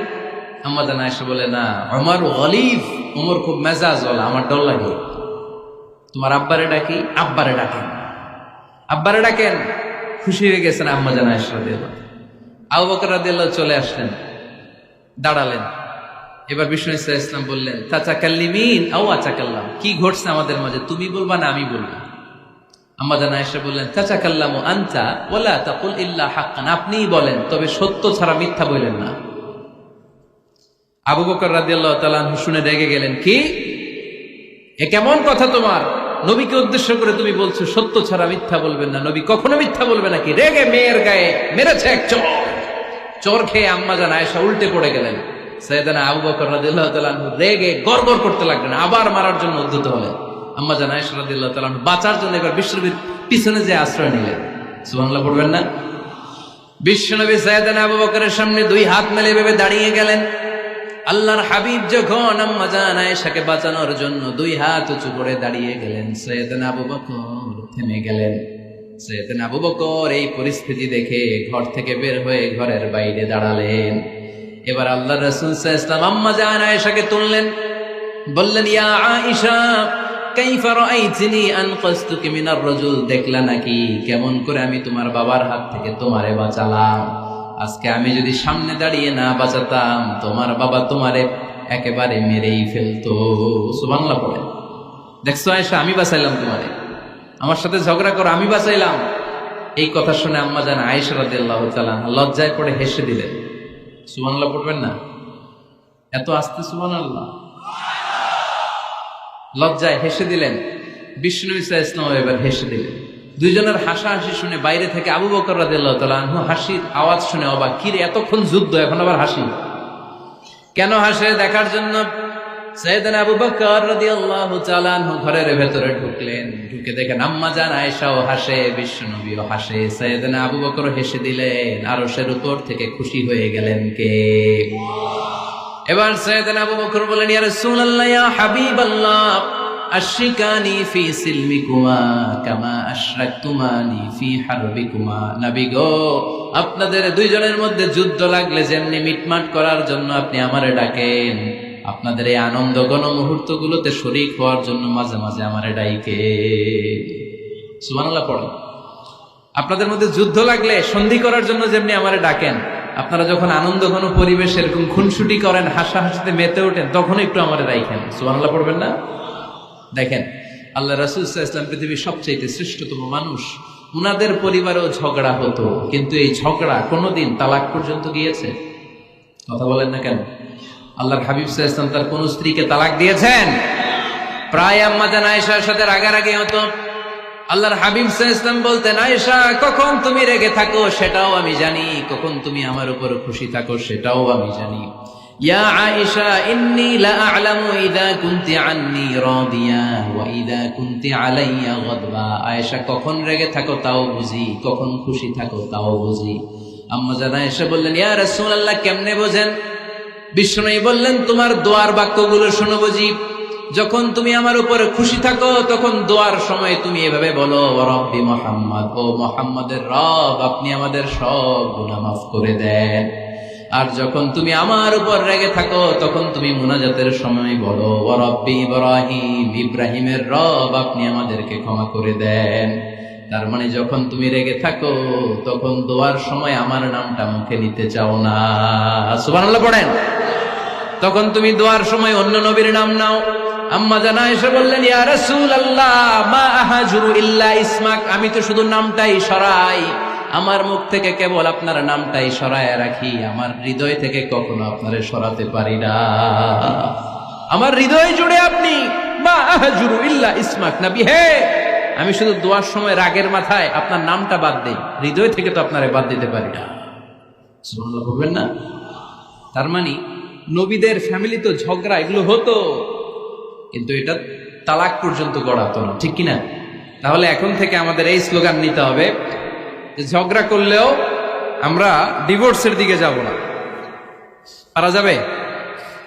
আম্মা জান আয়েশা বলে, না, ওমর গলিব, ওমর খুব মেজাজওয়ালা, আমার ডর লাগে। তোমার আব্বারে ডাকি। আব্বারে ডাকেন, আব্বারে ডাকেন। খুশি হয়ে গেছেন আম্মা জান আয়েশা রাদিয়াল্লাহু। আবু বকর রাদিয়াল্লাহু চলে আসলেন, দাঁড়ালেন। এবার বিষ্ণু সাল্লাল্লাহু আলাইহি ওয়াসাল্লাম বললেন, তাতাকাল্লিমিন আও আতাকাল্লাম, কি ঘটছে আমাদের মাঝে, তুমি বলবা না আমি বলবো? আম্মা জান আয়েশা বললেন, তাতাকাল্লামু আনতা ওয়ালা তাকুল ইল্লা হাক্কান, আপনিই বলেন, তবে সত্য ছাড়া মিথ্যা বলেন না। আবু বকর রাদিয়াল্লাহু তাআলা আনহু শুনে রেগে গেলেন, কি এ কেমন কথা তোমার? নবীকে উদ্দেশ্য করে তুমি বলছো সত্য ছাড়া মিথ্যা বলবেন না, নবী কখনো মিথ্যা বলবে নাকি? রেগে মেয়ের গায়ে মেরেছে এক চোর খেয়ে আম্মা জান আয়েশা উল্টে পড়ে গেলেন। সাইয়েদনা আবু বকর রাদিয়াল্লাহু তাআলা আনহু রেগে গড়গড় করতে লাগলেন, আবার মারার জন্য উদ্যত হলেন। আম্মা জান আয়েশা রাদিয়াল্লাহু তাআলা আনহু বাঁচার জন্য এবার বিশ্বনবীর পিছনে যে আশ্রয় নিলেন। সুবহানাল্লাহ পড়বেন না? বিশ্বনবী সাইয়েদনা আবু বকরের সামনে দুই হাত মেলে ভেবে দাঁড়িয়ে গেলেন। আল্লাহর হাবিব যখন আম্মা জান আয়েশাকে বাঁচানোর জন্য দুই হাত উঁচু করে দাঁড়িয়ে গেলেন, সাইয়েদনা আবু বকর থেমে গেলেন। সাইয়েদনা আবু বকর এই পরিস্থিতি দেখে ঘর থেকে বের হয়ে ঘরের বাইরে দাঁড়ালেন। এবার আল্লাহ রাসূল সাল্লাল্লাহু আলাইহি ওয়াসাল্লাম আম্মা জান আয়েশাকে তুললেন, বললেন, ইয়া আয়েশা কাইফা রাআইতিনি আনকাসতুকি মিনার রাজুল, দেখলা নাকি কেমন করে আমি তোমার বাবার হাত থেকে তোমারে বাঁচালাম। আজকে আমি যদি সামনে দাঁড়িয়ে না বাঁচাতাম, তোমার বাবা তোমারে একেবারে মেরেই ফেলতো। সুবহানাল্লাহ পড়ে। দেখছো আয়েশা, আমি বাঁচাইলাম তোমারে, আমার সাথে ঝগড়া করো, আমি বাঁচাইলাম। এই কথা শুনে আম্মা জান আয়েশা রাদিয়াল্লাহু তাআলা লজ্জায় পড়ে হেসে দিলেন। সুবহানাল্লাহ পড়বেন না? এত আস্তে সুবহানাল্লাহ। লজ্জায় হেসে দিলেন। বিষ্ণু ঈসা ইসলাম এবার হেসে দিলেন। দুইজনের হাসাহাসি শুনে বাইরে থেকে আবু বকর রাদিয়াল্লাহু তাআলা আনহু হাসির আওয়াজ শুনে অবাক, কিরে এতক্ষণ যুদ্ধ, এখন আবার হাসি কেন? হাসে দেখার জন্য সাইয়েদনা আবু বকর রাদিয়াল্লাহু তাআলা আনহু ঘরের ভেতরে ঢুকলেন। ঢুকে দেখেন আম্মা জান আয়েশাও হাসে, বিশ্বনবীও হাসে, সাইয়েদনা আবু বকর হেসে দিলেন। আরশের উপর থেকে খুশি হয়ে গেলেন কে? এবার সাইয়েদনা আবু বকর বলেন, ইয়া রাসূলুল্লাহ, ইয়া হাবিবাল্লাহ, আশরিকানি ফি সিলমিকুমা কামা আশরাকতুমানি ফি হারবিকুমা। নবী গো, আপনাদের দুইজনের মধ্যে যুদ্ধ লাগলে যেমনি মিটমাট করার জন্য আপনি আমারে ডাকেন, আপনাদের এই আনন্দ ঘন মুহূর্তগুলোতে শরীক হওয়ার জন্য মাঝে মাঝে আমারে ডাইকে। সুবহানাল্লাহ পড়েন। আপনাদের মধ্যে যুদ্ধ লাগলে সন্ধি করার জন্য যেমনি আমারে ডাকেন, আপনারা যখন আনন্দ ঘন পরিবেশ এরকম খুনসুটি করেন, হাসাহাসিতে মেতে ওঠেন, তখন একটু আমারে ডাইকেন। সুবহানাল্লাহ পড়বেন না? দেখেন আল্লাহ রাসূল সাল্লাল্লাহু আলাইহি ওয়াসাল্লাম পৃথিবীর সবচেয়ে শ্রেষ্ঠতম মানুষ। উনাদের পরিবারেও ঝগড়া হতো, কিন্তু এই ঝগড়া কোনোদিন তালাক পর্যন্ত গিয়েছে? কথা বলেন না কেন? আল্লাহর হাবিব সাল্লাল্লাহু আলাইহি ওয়াসাল্লাম তার কোন স্ত্রীকে তালাক দিয়েছেন? প্রায় আম্মা জান আয়েশার সাথে রাগারাগি হতো। আল্লাহর হাবিব সাল্লাল্লাহু আলাইহি ওয়াসাল্লাম বলতেন, আয়েশা কখন তুমি রেগে থাকো সেটাও আমি জানি, কখন তুমি আমার উপর খুশি থাকো সেটাও আমি জানি। ইয়া আয়েশা ইন্নী লা আ'লামু ইযা কুনতি আন্নী রাদিয়া ওয়া ইযা কুনতি আলাইয়া গাদবা। আয়েশা কখন রেগে থাকো তাও বুঝি, কখন খুশি থাকো তাও বুঝি। আম্মা জান আয়েশা বললেন, ইয়া রাসূলুল্লাহ, কেমনে বোঝেন? বিষ্ণু বললেন, তোমার দোয়ার বাক্যগুলো শোনো বুঝি। যখন তুমি আমার উপরে খুশি থাকো তখন দোয়ার সময় তুমি এভাবে বলো, ওয়া রাব্বি মুহাম্মদ, ও মুহাম্মাদের রব, আপনি আমাদের সব গুনাহ মাফ করে দেন। আর যখন তুমি আমার উপর রেগে থাকো তখন তুমি মুনাজাতের সময় বলো, ওয়া রাব্বি ইব্রাহিম, ইব্রাহিমের রব, আপনি আমাদেরকে ক্ষমা করে দেন। তার মানে যখন তুমি রেগে থাকো তখন দোয়ার সময় আমার নামটা মুখে নিতে চাও না। সুবহানাল্লাহ পড়েন। তখন তুমি দোয়ার সময় অন্য নবীর নাম নাও। আম্মা জান আয়েশা বললেন, ইয়া রাসূলুল্লাহ, মা আহাজুরু ইল্লা ইসমাক, আমি তো শুধু নামটাই সরাই, আমার মুখ থেকে কেবল আপনার নামটাই সরায় রাখি, আমার হৃদয় থেকে কখনো আপনারে সরাতে পারি না। আমার হৃদয় জুড়ে আপনি, মা আহাজুরু ইল্লা ইসমাক, নবী হে, আমি শুধু দোয়ার সময় রাগের মাথায় আপনার নামটা বাদ দেই, হৃদয় থেকে তো আপনারে বাদ দিতে পারি না। সুবহানাল্লাহ বলবেন না? তার মানে নবীদের ফ্যামিলি তো ঝগড়া এগুলো হতো, কিন্তু এটা তালাক পর্যন্ত গড়াতো না, ঠিক কিনা? তাহলে এখন থেকে আমাদের এই স্লোগান নিতে হবে যে ঝগড়া করলেও আমরা ডিভোর্সের দিকে যাব না। পারা যাবে?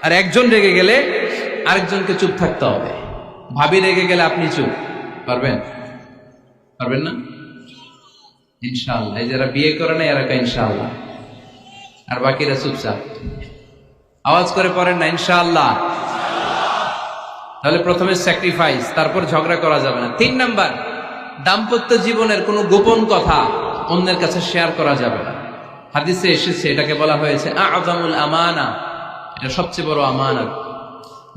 আর একজন রেগে গেলে আরেকজনকে চুপ থাকতে হবে। ভাবি রেগে গেলে আপনি চুপ, পারবেন? পারবেন না? ইনশাআল্লাহ। এই যারা বিয়ে করে না এরা ইনশাআল্লাহ, আর বাকিরা চুপচাপ। আওয়াজ করে পড়েন না ইনশাআল্লাহ। তাহলে প্রথমে স্যাক্রিফাইস, তারপর ঝগড়া করা যাবে না। 3 নাম্বার, দাম্পত্য জীবনের কোনো গোপন কথা অন্যের কাছে শেয়ার করা যাবে না। হাদিসে এসেছে, এটাকে বলা হয়েছে আ'যামুল আমানা, এটা সবচেয়ে বড় আমানত।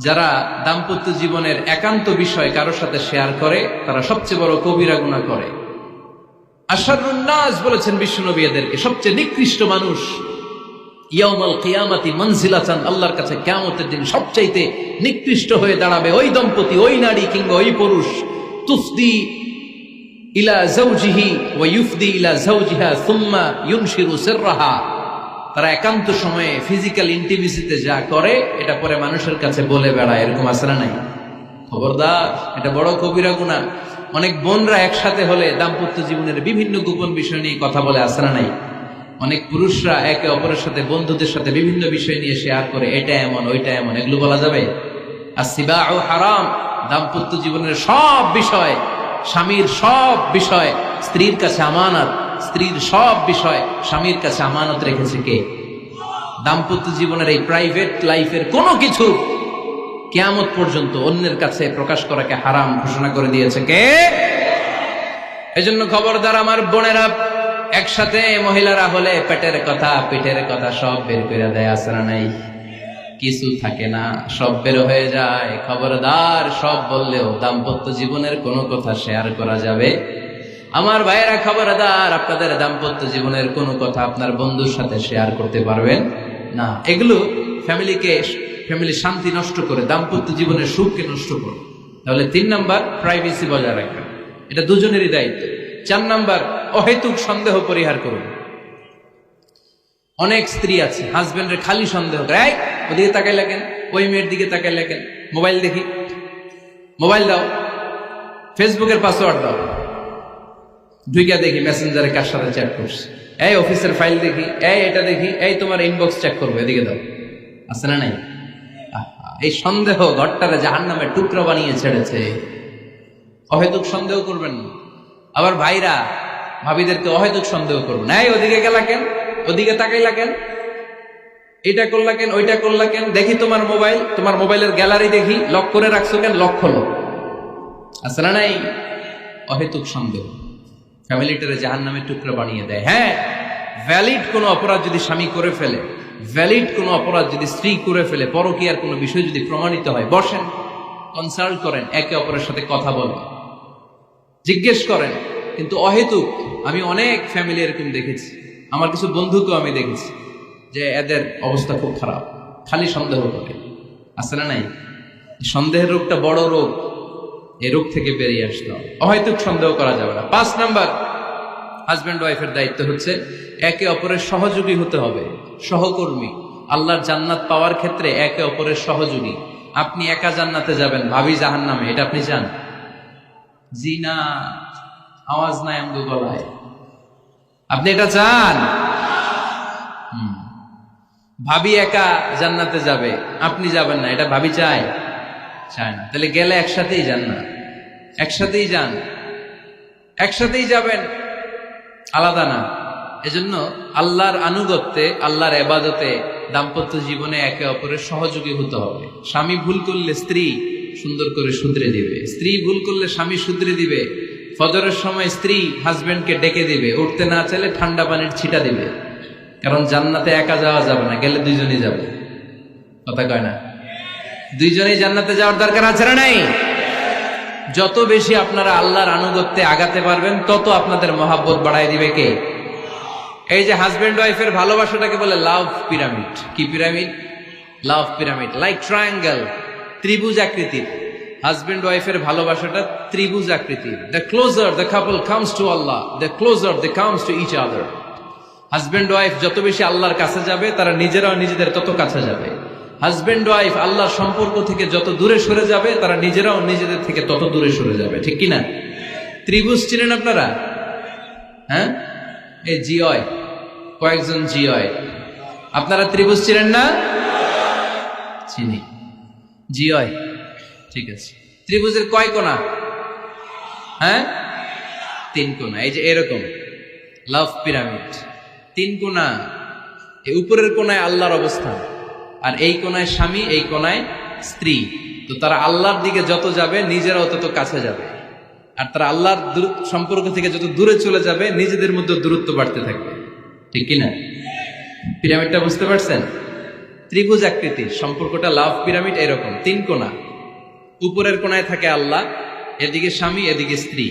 যারা দাম্পত্য জীবনের একান্ত বিষয় কারোর সাথে শেয়ার করে তারা সবচেয়ে বড় কবিরা গুনাহ করে। আশরারুন নাস বলেছেন বিশ্বনবী এদেরকে, সবচেয়ে নিকৃষ্ট মানুষ। ইয়াউমাল কিয়ামাতি মানজিলাতান, আল্লাহর কাছে কিয়ামতের দিন সবচাইতে নিকৃষ্ট হয়ে দাঁড়াবে ওই দম্পতি, ওই নারী কিংবা ওই পুরুষ, তুফদি ইলা যাওজিহি ওয়া ইউফদি ইলা যাওজিহা সুম্মা ইউনশিরু সিররাহা। তারা একান্ত সময়ে ফিজিক্যাল ইন্টিমেসিতে যা করে এটা পরে মানুষের কাছে বলে বেড়ায়, এরকম আছে না নাই? খবরদার, এটা বড় কবিরা গুনাহ। অনেক বোনরা একসাথে হলে দাম্পত্য জীবনের বিভিন্ন গোপন বিষয় নিয়ে কথা বলে, আছে না নাই? অনেক পুরুষরা একে অপরের সাথে, বন্ধুদের সাথে বিভিন্ন বিষয় নিয়ে শেয়ার করে, এটা এমন ওইটা এমন, এগুলো বলা যাবে? আসিবাউ হারাম। দাম্পত্য জীবনের সব বিষয়, স্বামীর সব বিষয় স্ত্রীর কাছে আমানত, স্ত্রীর সব বিষয় স্বামীর কাছে আমানত রেখেছে কে? দাম্পত্য জীবনের এই প্রাইভেট লাইফের কোনো কিছু কিয়ামত পর্যন্ত অন্যের কাছে প্রকাশ করাকে হারাম ঘোষণা করে দিয়েছে কে? এজন্য খবরদার আমার বোনেরা, একসাথে মহিলারা হলে পেটের কথা পিঠের কথা সব বের করে দেয়, আসরা নাই কিছু থাকে না, সব বের হয়ে যায়। খবরদার, সব বললেও দাম্পত্য জীবনের কোনো কথা শেয়ার করা যাবে। আমার ভাইয়েরা খবরদার, আপনাদের দাম্পত্য জীবনের কোনো কথা আপনার বন্ধুর সাথে শেয়ার করতে পারবেন না। এগুলো ফ্যামিলি শান্তি নষ্ট করে, দাম্পত্য জীবনের সুখকে নষ্ট করে। তাহলে 3 নাম্বার, প্রাইভেসি বজায় রাখবেন, এটা দুজনেরই দায়িত্ব। 4 নাম্বার, অহেতুক সন্দেহ পরিহার করুন। অনেক স্ত্রী আছে হাজবেন্ডের খালি সন্দেহ করে, এই ওদিকে তাকাই লাগেন, ওই মেয়ের দিকে তাকাই লাগেন, মোবাইল দেখি, মোবাইল দাও, ফেসবুকের পাসওয়ার্ড দাও, ঢুইকা দেখি মেসেঞ্জারে কার সাথে চ্যাট করছে, এই অফিসের ফাইল দেখি, এই এটা দেখি, এই তোমার ইনবক্স চেক করবো, এদিকে দাও, আছে না নাই? এই সন্দেহ ঘরটারে জাহান্নামের টুকরা বানিয়ে ছেড়েছে। অহেতুক সন্দেহ করবেন না। আবার ভাইরা ভাবিদেরকে অহেতুক সন্দেহ করবেন, এই ওদিকে গেলা কেন, ওদিকে তাকাইলা কেন, এটা করলা কেন, ওইটা করলা কেন, দেখি তোমার মোবাইল, তোমার মোবাইলের গ্যালারি দেখি, লক করে রাখছো কেন, লক খোলো, আছে না নাই? অহেতুক সন্দেহ ফ্যামিলিটারে জাহান্নামের টুকরা বানিয়ে দেয়। হ্যাঁ, ভ্যালিড কোনো অপরাধ যদি স্বামী করে ফেলে, ভ্যালিড কোনো অপরাধ যদি স্ত্রী করে ফেলে, পরকীয়ার কোনো বিষয় যদি প্রমাণিত হয়, বসেন, কনসাল্ট করেন, একে অপরের সাথে কথা বলেন, জিজ্ঞেস করেন। কিন্তু অহেতুক, আমি অনেক ফ্যামিলি এরকম দেখেছি, আমার কিছু বন্ধুকেও আমি দেখেছি যে এদের অবস্থা খুব খারাপ, খালি সন্দেহ করে, আছে না নাই? সন্দেহের রোগটা বড় রোগ, এই রোগ থেকে বেরিয়ে আসতে হবে। অহেতুক সন্দেহ করা যাবে না। 5 নাম্বার, হাজব্যান্ড ওয়াইফের দায়িত্ব হচ্ছে একে অপরের সহযোগী হতে হবে, সহকর্মী। আল্লাহর জান্নাত পাওয়ার ক্ষেত্রে একে অপরের সহযোগী। আপনি একা জান্নাতে যাবেন, ভাবি জাহান্নামে, এটা আপনি চান? জি না, আওয়াজ নাই আমগো গলায়। আপনি এটা চান? ভাবি একা জান্নাতে যাবে, আপনি যাবেন না, এটা ভাবি চায়? চায় না। তাহলে গেলে একসাথেই যান না, একসাথেই যান, একসাথেই যাবেন, আলাদা না। এজন্য আল্লাহর আনুগত্যে, আল্লাহর ইবাদতে, দাম্পত্য জীবনে একে অপরের সহযোগী হতে হবে। স্বামী ভুল করলে স্ত্রী সুন্দর করে শুধরে দিবে, স্ত্রী ভুল করলে স্বামী শুধরে দিবে। ফজরের সময় স্ত্রী হাজবেন্ডকে ডেকে দিবে, উঠতে না চাইলে ঠান্ডা পানির ছিটা দিবে। কারণ জান্নাতে একা যাওয়া যাবে না, গেলে দুইজনই যাবে, কথা কয় না? দুইজনেই জান্নাতে যাওয়ার দরকার আছে না নাই? যত বেশি আপনারা আল্লাহর আনুগত্যে আগাতে পারবেন, তত আপনাদের মহাব্বত বাড়াই দিবে কে? এই যে হাজবেন্ড ওয়াইফের ভালোবাসাটাকে বলে লাভ পিরামিড। কি pyramid? Love pyramid, like triangle, ত্রিভুজ আকৃতির। হাজবেন্ড ওয়াইফের ভালোবাসাটা ত্রিভুজ আকৃতির। The closer the couple comes to Allah, the closer they comes to each other. Husband wife যত বেশি আল্লাহর কাছে যাবে, তারা নিজেরাও নিজেদের তত কাছে যাবে। হাজবেন্ড ওয়াইফ আল্লাহর সম্পর্ক থেকে যত দূরে সরে যাবে, তারা নিজেরাও নিজেদের থেকে তত দূরে সরে যাবে। ঠিক কিনা? ত্রিভুজ চিনেন আপনারা? হ্যাঁ, এই জিওয়, কয়েকজন জিওয়, আপনারা ত্রিভুজ চিনেন না? চিনি, জিওয়, ঠিক আছে। ত্রিভুজের কয় কোণা? হ্যাঁ, 3 কোণা। এই যে এরকম লাভ পিরামিড, 3 কোণা। এই উপরের কোণায় আল্লাহর অবস্থান, আর এই কোণায় স্বামী, এই কোণায় স্ত্রী। তো তারা আল্লাহর দিকে যত যাবে, নিজেরাও তত কাছে যাবে। আর তারা আল্লাহর সম্পর্ক থেকে যত দূরে চলে যাবে, নিজেদের মধ্যে দূরত্ব বাড়তে থাকবে। ঠিক কিনা? পিরামিডটা বুঝতে পারছেন? ত্রিভুজ আকৃতির সম্পর্কটা লাভ পিরামিড এরকম, 3 কোণা। উপরের কোণায় থাকে আল্লাহ, এদিকে স্বামী, এদিকে স্ত্রী।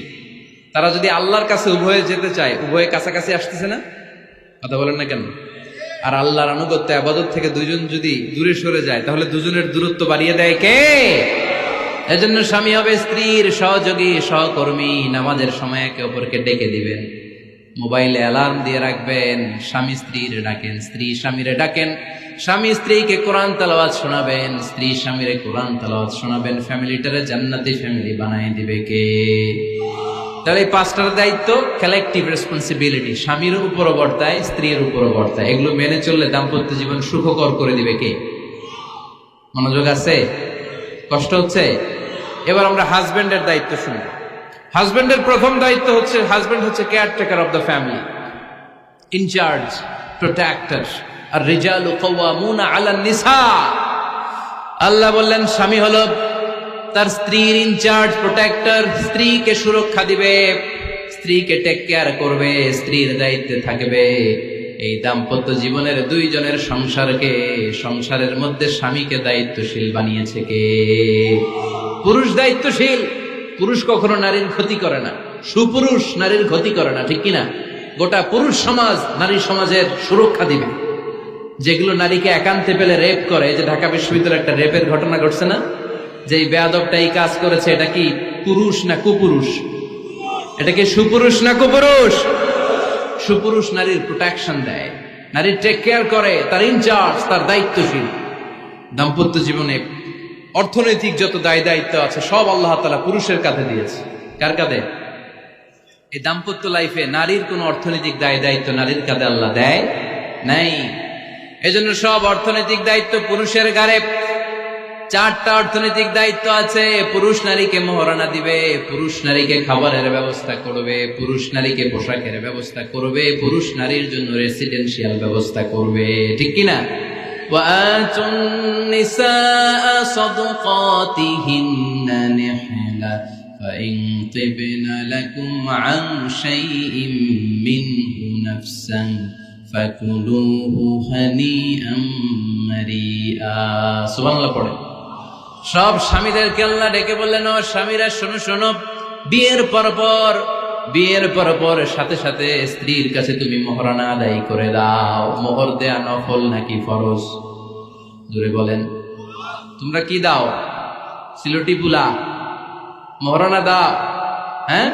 তারা যদি আল্লাহর কাছে উভয়ে যেতে চায়, উভয়ে কাছাকাছি আসতেছে না? কথা বলেন না কেন? আর আল্লাহর আনুগত্য ইবাদত থেকে দুইজন যদি দূরে সরে যায়, তাহলে দুজনের দূরত্ব বাড়িয়ে দেয় কে? এজন্য স্বামী হবে স্ত্রীর সহযোগী, সহকর্মী। নামাজের সময় একে অপরকে ডেকে দিবেন, মোবাইলে অ্যালার্ম দিয়ে রাখবেন। স্বামী স্ত্রীর ডাকেন, স্ত্রী স্বামীরে ডাকেন। স্বামী স্ত্রীকে কোরআন তেলাওয়াত শোনাবেন, স্ত্রী স্বামীরে কোরআন তেলাওয়াত শোনাবেন। ফ্যামিলিটারে জান্নাতি ফ্যামিলি বানায় দিবে কে? তাহলে এই 5টার দায়িত্ব কালেকটিভ রেসপন্সিবিলিটি, স্বামীর উপরও বর্তায়, স্ত্রীর উপরও বর্তায়। এগুলো মেনে চললে দাম্পত্য জীবন সুখকর করে দিবে কে? মনোযোগ আছে? কষ্ট হচ্ছে? এবার আমরা হাজবেন্ডের দায়িত্ব শুনব। হাজবেন্ডের প্রথম দায়িত্ব হচ্ছে, হাজবেন্ড হচ্ছে caretaker of the family, in charge, protector. আর রিজালু কাওয়ামুনা আলান নিসা। আল্লাহ বললেন স্বামী হলো তার স্ত্রীর ইনচার্জ, প্রোটেক্টর, স্ত্রীকে সুরক্ষা দিবে, স্ত্রীকে টেক কেয়ার করবে, স্ত্রীর দায়িত্বে থাকবে। এই দাম্পত্য জীবনের দুইজনের সংসারকে, সংসারের মধ্যে স্বামীকে দায়িত্বশীল বানিয়েছে কে? পুরুষ দায়িত্বশীল। পুরুষ কখনো নারীর ক্ষতি করে না, সুপুরুষ নারীর ক্ষতি করে না, ঠিক কিনা? গোটা পুরুষ সমাজ নারী সমাজের সুরক্ষা দিবে। যেগুলো নারীকে একান্তে পেলে রেপ করে, যে ঢাকা বিশ্ববিদ্যালয়ে একটা রেপের ঘটনা ঘটছে না, যে এই বেয়াদবটা এই কাজ করেছে, এটা কি পুরুষ না কুপুরুষ? এটা কি সুপুরুষ না কুপুরুষ? সুপুরুষ নারীর প্রোটেকশন দেয়, নারীর টেক কেয়ার করে, তার ইনচার্জ, তার দায়িত্বশীল। দাম্পত্য জীবনে অর্থনৈতিক যত দায় দায়িত্ব আছে সব আল্লাহ তাআলা পুরুষের কাঁধে দিয়েছে। কার কাঁধে? এই দাম্পত্য লাইফে নারীর কোন অর্থনৈতিক দায় দায়িত্ব নারীর কাঁধে আল্লাহ দেয় নাই। এজন্য সব অর্থনৈতিক দায়িত্ব পুরুষের ঘাড়ে। 4টা অর্থনৈতিক দায়িত্ব আছে। পুরুষ নারীকে মহারণা দিবে, পুরুষ নারীকে খাবারের ব্যবস্থা করবে, পুরুষ নারীকে পোশাকের ব্যবস্থা করবে, পুরুষ নারীর জন্য রেসিডেন্সিয়াল ব্যবস্থা করবে, ঠিক কিনা? وآتوا النساء صدقاتهن نحلة فإن طبن لكم عن شيء منه نفسا فكلوه هنيئا مريئا। সুবহানাল্লাহ পড়ে। সব স্বামীদেরকে আল্লাহ ডেকে বললেন, ও স্বামীরা শোনো শোনো, বিয়ের পর সাথে সাথে স্ত্রীর কাছে তুমি মোহরানা আদায় করে দাও। মোহর দেয়া নফল নাকি ফরজ? জোরে বলেন। তোমরা কি দাও? সিলটি পুলা মোহরানা দাও? হ্যাঁ,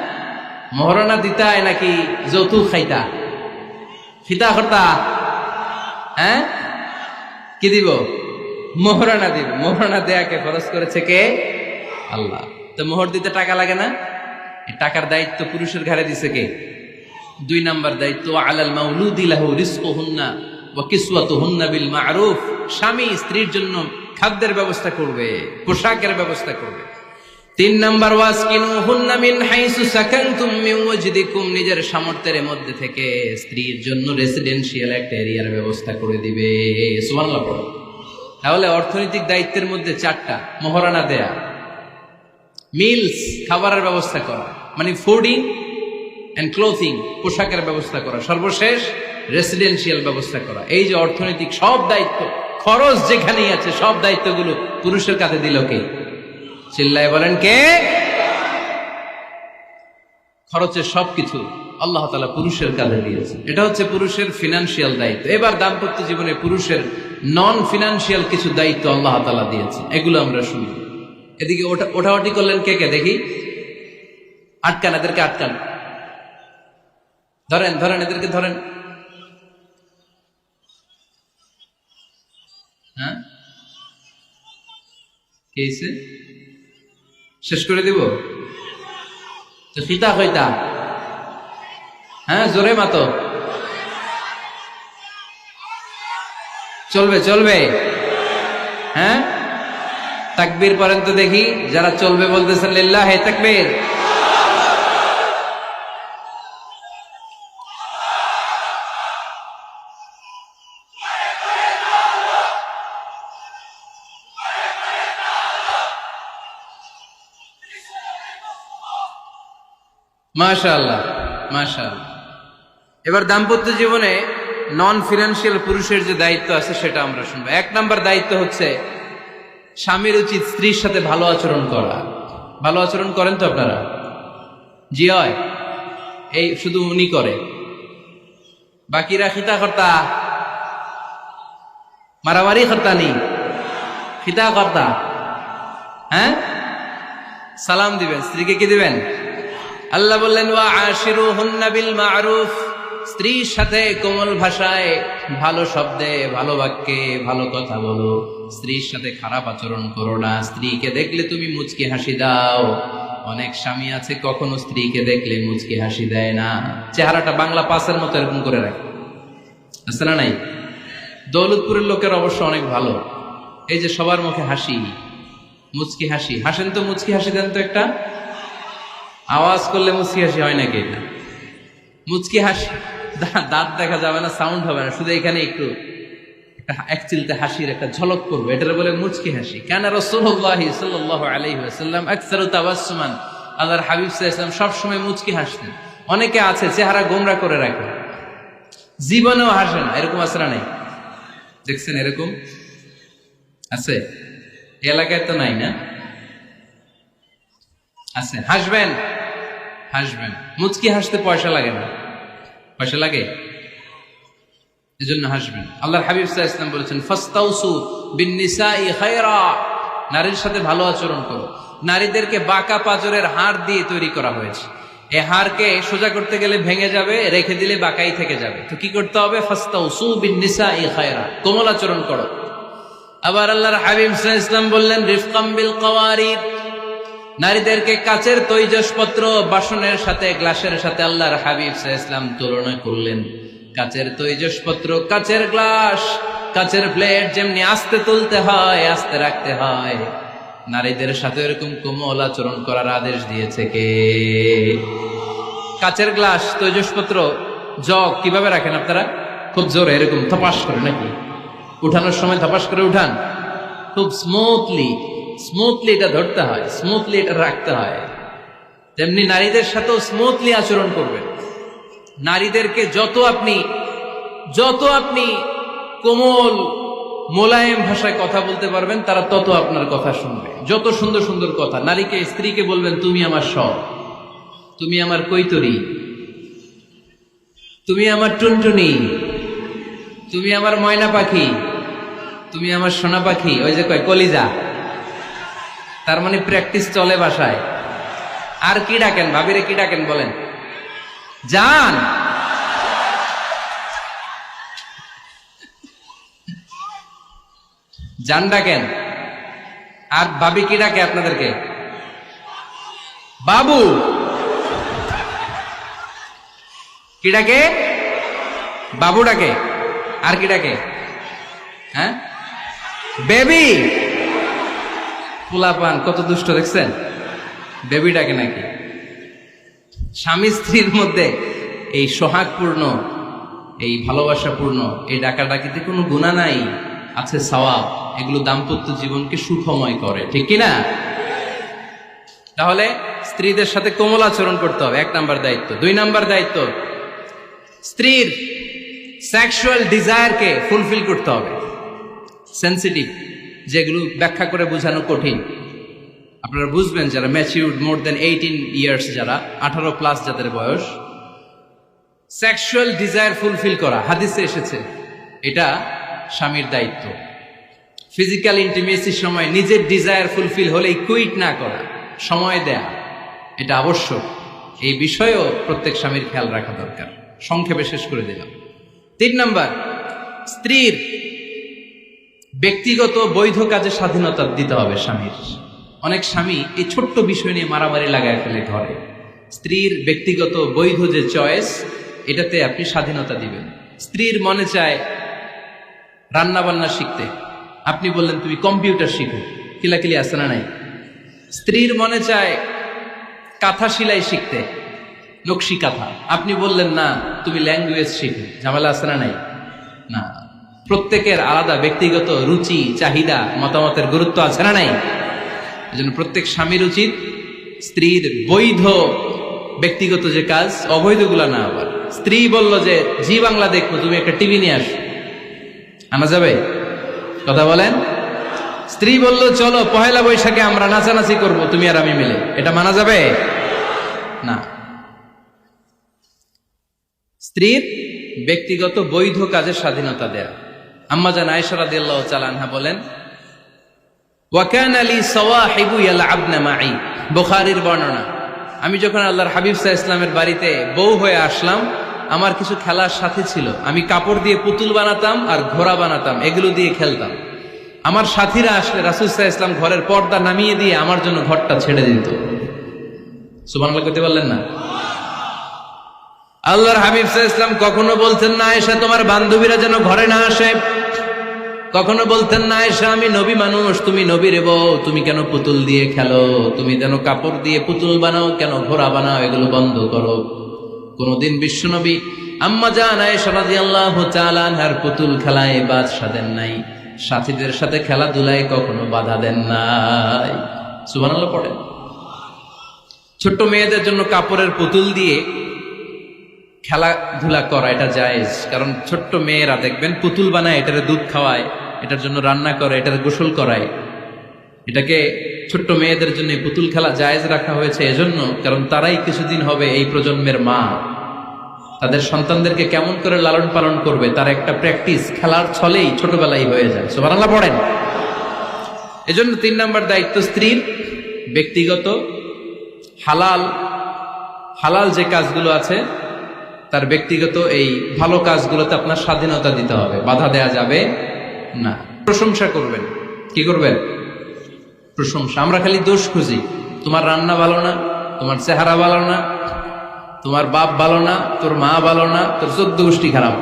মোহরানা দিতায় নাকি যৌতুক খাইতা? ফিতা করতা? হ্যাঁ, কি দিব? মোহরানা দিব। মোহরানা দেয়াকে ফরজ করেছে কে? আল্লাহ। তো মোহর দিতে টাকা লাগে না? এই টাকার দায়িত্ব পুরুষের ঘাড়ে দিছে কে? 2 নাম্বার দায়িত্ব, আলাল মাউলুদি লাহু রিজকুহুন্না ওয়া কিসওয়াতুহুন্না বিল মা'রুফ। স্বামী স্ত্রীর জন্য খাদ্যের ব্যবস্থা করবে, পোশাকের ব্যবস্থা করবে। 3 নাম্বার, ওয়াসকিনুহুন্না মিন হাইসু সাকানতুম মিন ওয়াজদিকুম। নিজের সামর্থ্যের মধ্যে থেকে স্ত্রীর জন্য রেসিডেন্সিয়াল একটা এরিয়ার ব্যবস্থা করে দিবে। সুবহানাল্লাহ পড়ো। তাহলে অর্থনৈতিক দায়িত্বের মধ্যে 4টা: মোহরানা দেয়া, মিলস খাবারের ব্যবস্থা করা, মানে ফুডিং এন্ড ক্লোথিং, পোশাকের ব্যবস্থা করা, সর্বশেষ রেসিডেন্সিয়াল ব্যবস্থা করা। এই যে অর্থনৈতিক সব দায়িত্ব, খরচ যেখানেই আছে, সব দায়িত্বগুলো পুরুষের কাঁধে দিল কে? চিল্লায় বলেন কে? খরচের সবকিছু আল্লাহ তাআলা পুরুষের কাঁধে দিয়েছে। এটা হচ্ছে পুরুষের ফিনান্সিয়াল দায়িত্ব। এবার দাম্পত্য জীবনে পুরুষের নন ফিনান্সিয়াল কিছু দায়িত্ব আল্লাহ তাআলা দিয়েছে, এগুলো আমরা শুনি। এদিকে ওঠাওটি করলেন কে কে দেখি? আটকান, এদেরকে আটকান, ধরেন ধরেন, এদেরকে ধরেন। হ্যাঁ, কে হইছে? শেষ করে দিব তো? ফিতা হইতা? হ্যাঁ, জোরে মাতো। চলবে চলবে? হ্যাঁ, তাকবীর পড়েন তো দেখি। যারা চলবে বলতেছেন লিল্লাহি তাকবীর। মাশাআল্লাহ মাশাআল্লাহ। এবার দাম্পত্য জীবনে নন ফিনান্সিয়াল পুরুষের যে দায়িত্ব আছে সেটা আমরা শুনবো। 1 নাম্বার দায়িত্ব হচ্ছে, স্বামীর উচিত স্ত্রীর সাথে ভালো আচরণ করা। ভালো আচরণ করেন তো আপনারা? জি হয়। এই শুধু উনি করে, বাকিরা খিতা কর্তা, মারামারি কর্তা নি, খিতা কর্তা। হ্যাঁ, সালাম দিবেন, স্ত্রীকে কি দিবেন? আল্লাহ বললেন, ওয়া আশিরুহুন্না বিল মা'রুফ। স্ত্রীর সাথে কোমল ভাষায়, ভালো শব্দে, ভালো বাক্যে ভালো কথা বলো। স্ত্রীর সাথে খারাপ আচরণ করো না। স্ত্রীকে দেখলে তুমি মুচকি হাসি দাও। অনেক স্বামী আছে কখনো স্ত্রীকে দেখলে মুচকি হাসি দেয় না, চেহারাটা বাংলা পাসের মতো এরকম করে রাখে, আছে না নাই? দৌলতপুরের লোকের অবশ্য অনেক ভালো, এই যে সবার মুখে হাসি, মুচকি হাসি। হাসেন তো, মুচকি হাসি দেন তো একটা। আওয়াজ করলে মুচকি হাসি হয় নাকি? এটা মুচকি হাসি, দাঁত দেখা যাবে না, সাউন্ড হবে না, শুধু এখানে একটু এক চিলতে হাসির একটা ঝলক করবে, এটার বলে মুচকি হাসি। কানা রাসূলুল্লাহ সাল্লাল্লাহু আলাইহি ওয়াসাল্লাম আকসারু তাবাসসুমান, আল্লাহর হাবিব সাল্লাল্লাহু আলাইহি ওয়াসাল্লাম সব সময় মুচকি হাসতেন। অনেকে আছে চেহারা গোমরা করে রাখে, জীবনেও হাসে না, এরকম আছে না নাই? দেখছেন এরকম আছে? এলাকায় তো নাই না? আছে। হাসবেন, হাসবেন। মুচকি হাসতে পয়সা লাগে না, পয়সা লাগে? এজন্য হাসবেন। আল্লাহর হাবিব সাল্লাল্লাহু আলাইহি ওয়াসাল্লাম বলেছেন ফাস্তাউসু বিন-নিসাই খায়রা, নারীর সাথে ভালো আচরণ করো। নারীদেরকে বাঁকা পাঁজরের হাড় দিয়ে তৈরি করা হয়েছে। এই হাড়কে সোজা করতে গেলে ভেঙে যাবে, রেখে দিলে বাঁকাই থেকে যাবে। তো কি করতে হবে? ফাস্তাউসু বিন-নিসাই খায়রা, কোমল আচরণ করো। আবার আল্লাহর হাবিব সাল্লাল্লাহু আলাইহি ওয়াসাল্লাম বললেন রিফকাম বিল কাওয়ারিদ, নারীদেরকে কাচের তৈজসপত্র বাসনের সাথে, গ্লাসের সাথে আল্লাহর হাবিব সাল্লাল্লাহু আলাইহি ওয়াসাল্লাম তুলনা করলেন। কাচের তৈজসপত্র, কাচের গ্লাস, কাচের প্লেট যেমনি আস্তে তুলতে হয়, আস্তে রাখতে হয়, নারীদের সাথে এরকম কোমল আচরণ করার আদেশ দিয়েছে কে? কাচের গ্লাস, তৈজসপত্র, জগ কিভাবে রাখেন আপনারা? খুব জোরে এরকম থপাস করে নাকি? উঠানোর সময় থপাস করে উঠান? খুব স্মুথলি এটা ধরতে হয়, স্মুথলি এটা রাখতে হয়। তেমনি নারীদের সাথেও স্মুথলি আচরণ করবেন। নারীদেরকে যত আপনি কোমল মোলায়েম ভাষায় কথা বলতে পারবেন, তারা তত আপনার কথা শুনবে। যত সুন্দর সুন্দর কথা। নারীকে, স্ত্রীকে বলবেন তুমি আমার সব, তুমি আমার কৈতরি, তুমি আমার টুনটুনি, তুমি আমার ময়না পাখি, তুমি আমার সোনা পাখি। ওই যে কয় কলিজা, তার মানে প্র্যাকটিস চলে বাসায়। আর কি ডাকেন? ভাবিরে কি ডাকেন বলেন? জান। জান ডাকেন। আর ভাবি কি ডাকে আপনাদেরকে? বাবু। কি ডাকে? বাবু ডাকে। আর কি ডাকে? হ্যাঁ, বেবি। পোলাপান কত দুষ্ট দেখছেন, বেবি ডাকে নাকি? স্বামী স্ত্রীর মধ্যে এই সোহাগপূর্ণ, এই ভালোবাসাপূর্ণ এই ডাকাডাকিতে কোনো গুনাহ নাই, আছে সওয়াব। এগুলো দাম্পত্য জীবনকে সুখময় করে, ঠিক কিনা? তাহলে স্ত্রীদের সাথে কোমল আচরণ করতে হবে, 1 নাম্বার দায়িত্ব। 2 নাম্বার দায়িত্ব, স্ত্রীর সেক্সুয়াল ডিজায়ারকে ফুলফিল করতে হবে। সেন্সিটিভ, যেগুলো ব্যাখ্যা করে বোঝানো কঠিন। আপনারা বুঝবেন যারা ম্যাচিউরড, মোর দেন 18 ইয়ার্স, যারা 18+ যাদের বয়স, সেক্সুয়াল ডিজায়ার ফুলফিল করা হাদিসে এসেছে, এটা স্বামীর দায়িত্ব। ফিজিক্যাল ইন্টিমেসির সময় নিজের ডিজায়ার ফুলফিল হলেই কুইট না করা, সময় দেয়া, এটা আবশ্যক। এই বিষয়েও প্রত্যেক স্বামীর খেয়াল রাখা দরকার। সংক্ষেপে শেষ করে দিলাম। 3 নাম্বার, স্ত্রীর ব্যক্তিগত বৈধ কাজে স্বাধীনতা দিতে হবে স্বামীর। অনেক স্বামী এই ছোট্ট বিষয় নিয়ে মারামারি লাগায় ফেলে ঘরে। স্ত্রীর ব্যক্তিগত বৈধ যে চয়েস, এটাতে আপনি স্বাধীনতা দিবেন। স্ত্রীর মনে চায় রান্না বান্না শিখতে, আপনি বললেন তুমি কম্পিউটার শিখো, কিলাকিলি আছে না নাই? স্ত্রীর মনে চায় কাঁথা সেলাই শিখতে, নকশি কাঁথা, আপনি বললেন না তুমি ল্যাঙ্গুয়েজ শিখো, ঝামেলা আছে না নাই? না, প্রত্যেকের আলাদা ব্যক্তিগত রুচি, চাহিদা, মতামতের গুরুত্ব আছে না নাই? এজন্য প্রত্যেক স্বামীর উচিত স্ত্রীর বৈধ ব্যক্তিগত যে কাজ, অবৈধগুলা না। আবার স্ত্রী বলল যে জি বাংলা দেখবো, তুমি একটা টিভি নিয়ে আসো, আনা যাবে? কথা বলেন। স্ত্রী বলল চলো 1 বৈশাখে আমরা নাচানাচি করব, তুমি আর আমি মিলে, এটা মানা যাবে না। স্ত্রীর ব্যক্তিগত বৈধ কাজের স্বাধীনতা দেয়া। আম্মা জান আয়েশা রাদিয়াল্লাহু তাআলা আনহা বলেন, ওয়া কানা লি সাওয়াহিবু ইয়ালআবনা মাই, বুখারীর বর্ণনা। আমি যখন আল্লাহর হাবিব সাল্লাল্লাহু আলাইহি ওয়াসাল্লামের বাড়িতে বউ হয়ে আসলাম, আমার কিছু খেলার সাথী ছিল। আমি কাপড় দিয়ে পুতুল বানাতাম আর ঘোড়া বানাতাম, এগুলো দিয়ে খেলতাম। আমার সাথীরা আসলে রাসূল সাল্লাল্লাহু আলাইহি ওয়াসাল্লাম ঘরের পর্দা নামিয়ে দিয়ে আমার জন্য ঘরটা ছেড়ে দিত। সুবহানাল্লাহ করতে পারলেন না? আল্লাহর হাবিব সাল্লাল্লাহু আলাইহি ওয়াসাল্লাম কখনো বলতেন না আয়েশা তোমার বান্ধবীরা যেন ঘরে না আসে, কখনো বলতেন না আয়েশা আমি নবী মানুষ, তুমি নবীর বউ, তুমি কেন পুতুল দিয়ে খেলো, তুমি যেন কাপড় দিয়ে পুতুল বানাও, কেন ঘোড়া বানাও, এগুলো বন্ধ করো। কোনদিন বিশ্বনবী আম্মা জান আয়েশা রাদিয়াল্লাহু তাআলা আনহার পুতুল খেলায় বাধা দেন নাই, সাথীদের সাথে খেলাধুলায় কখনো বাধা দেন নাই। সুবহানাল্লাহ পড়েন। ছোট্ট মেয়েদের জন্য কাপড়ের পুতুল দিয়ে খেলাধুলা করা এটা জায়েজ, কারণ ছোট্ট মেয়েরা দেখবেন পুতুল বানায়, এটারে দুধ খাওয়ায়, এটার জন্য রান্না করে, এটার গোসল করায়। এটাকে ছোট্ট মেয়েদের জন্য পুতুল খেলা জায়েজ রাখা হয়েছে এজন্য, কারণ তারাই কিছুদিন হবে এই প্রজন্মের মা। তাদের সন্তানদেরকে কেমন করে লালন পালন করবে তার একটা প্র্যাকটিস খেলার ছলেই ছোটবেলায় হয়ে যায়। সুবহানাল্লাহ পড়েন। এজন্য 3 নম্বর দায়িত্ব স্ত্রীর ব্যক্তিগত হালাল যে কাজগুলো আছে তার ব্যক্তিগত এই ভালো কাজগুলোতে আপনার স্বাধীনতা দিতে হবে, বাধা দেয়া যাবে না। প্রশংসা করবেন। কি করবেন? প্রশংসা। আমরা খালি দোষ খুঁজি, তোমার রান্না ভালো না, তোমার চেহারা ভালো না, তোমার বাপ ভালো না, তোর মা ভালো না, তোর 14 গোষ্ঠী খারাপ,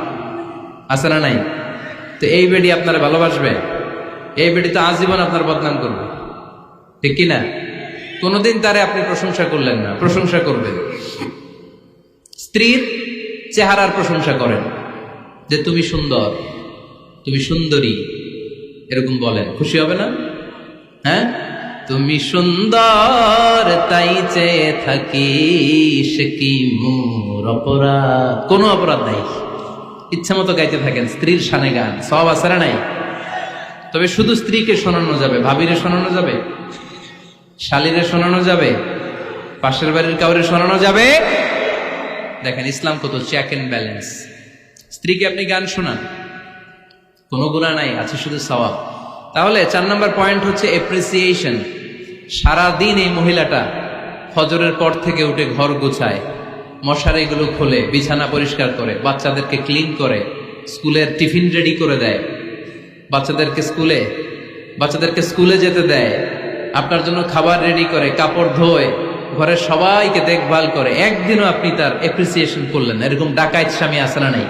আছে না নাই? তো এই বেডি আপনারা ভালোবাসবে? এই বেডি তো আজীবন আপনার বদনাম করবে, ঠিক কিনা? কোনোদিন তারে আপনি প্রশংসা করলেন না, প্রশংসা করবেন। স্ত্রীর চেহারার প্রশংসা করেন, যে তুমি সুন্দর, তুমি সুন্দরী, এরকম বলেন, খুশি হবে না? হ্যাঁ, তুমি সুন্দর তাই চেয়ে থাকি, সে কি মোর অপরাধ? কোনো অপরাধ নাই, ইচ্ছা মতো গাইতে থাকেন স্ত্রীর শানে গান, সব আছে না নাই? তবে শুধু স্ত্রীকে শোনানো যাবে, ভাবিরে শোনানো যাবে, শালীরে শোনানো যাবে, পাশের বাড়ির কাউরে শোনানো যাবে? দেখেন ইসলাম কত চেক এন্ড ব্যালেন্স। স্ত্রীকে আপনি গান শোনান, কোনো গুনাহ নাই, আছে শুধু সওয়াব। তাহলে 4 নম্বর পয়েন্ট হচ্ছে এপ্রিসিয়েশন। সারাদিন এই মহিলাটা ফজরের পর থেকে উঠে ঘর গুছায়, মশারিগুলো খোলে, বিছানা পরিষ্কার করে, বাচ্চাদেরকে ক্লিন করে, স্কুলের টিফিন রেডি করে দেয়, বাচ্চাদেরকে স্কুলে যেতে দেয়, আপনার জন্য খাবার রেডি করে, কাপড় ধোয়, ঘরের সবাইকে দেখভাল করে। একদিনও আপনি তার এপ্রিসিয়েশন করলেন না। এরকম ডাকাইত স্বামী আছে না নাই?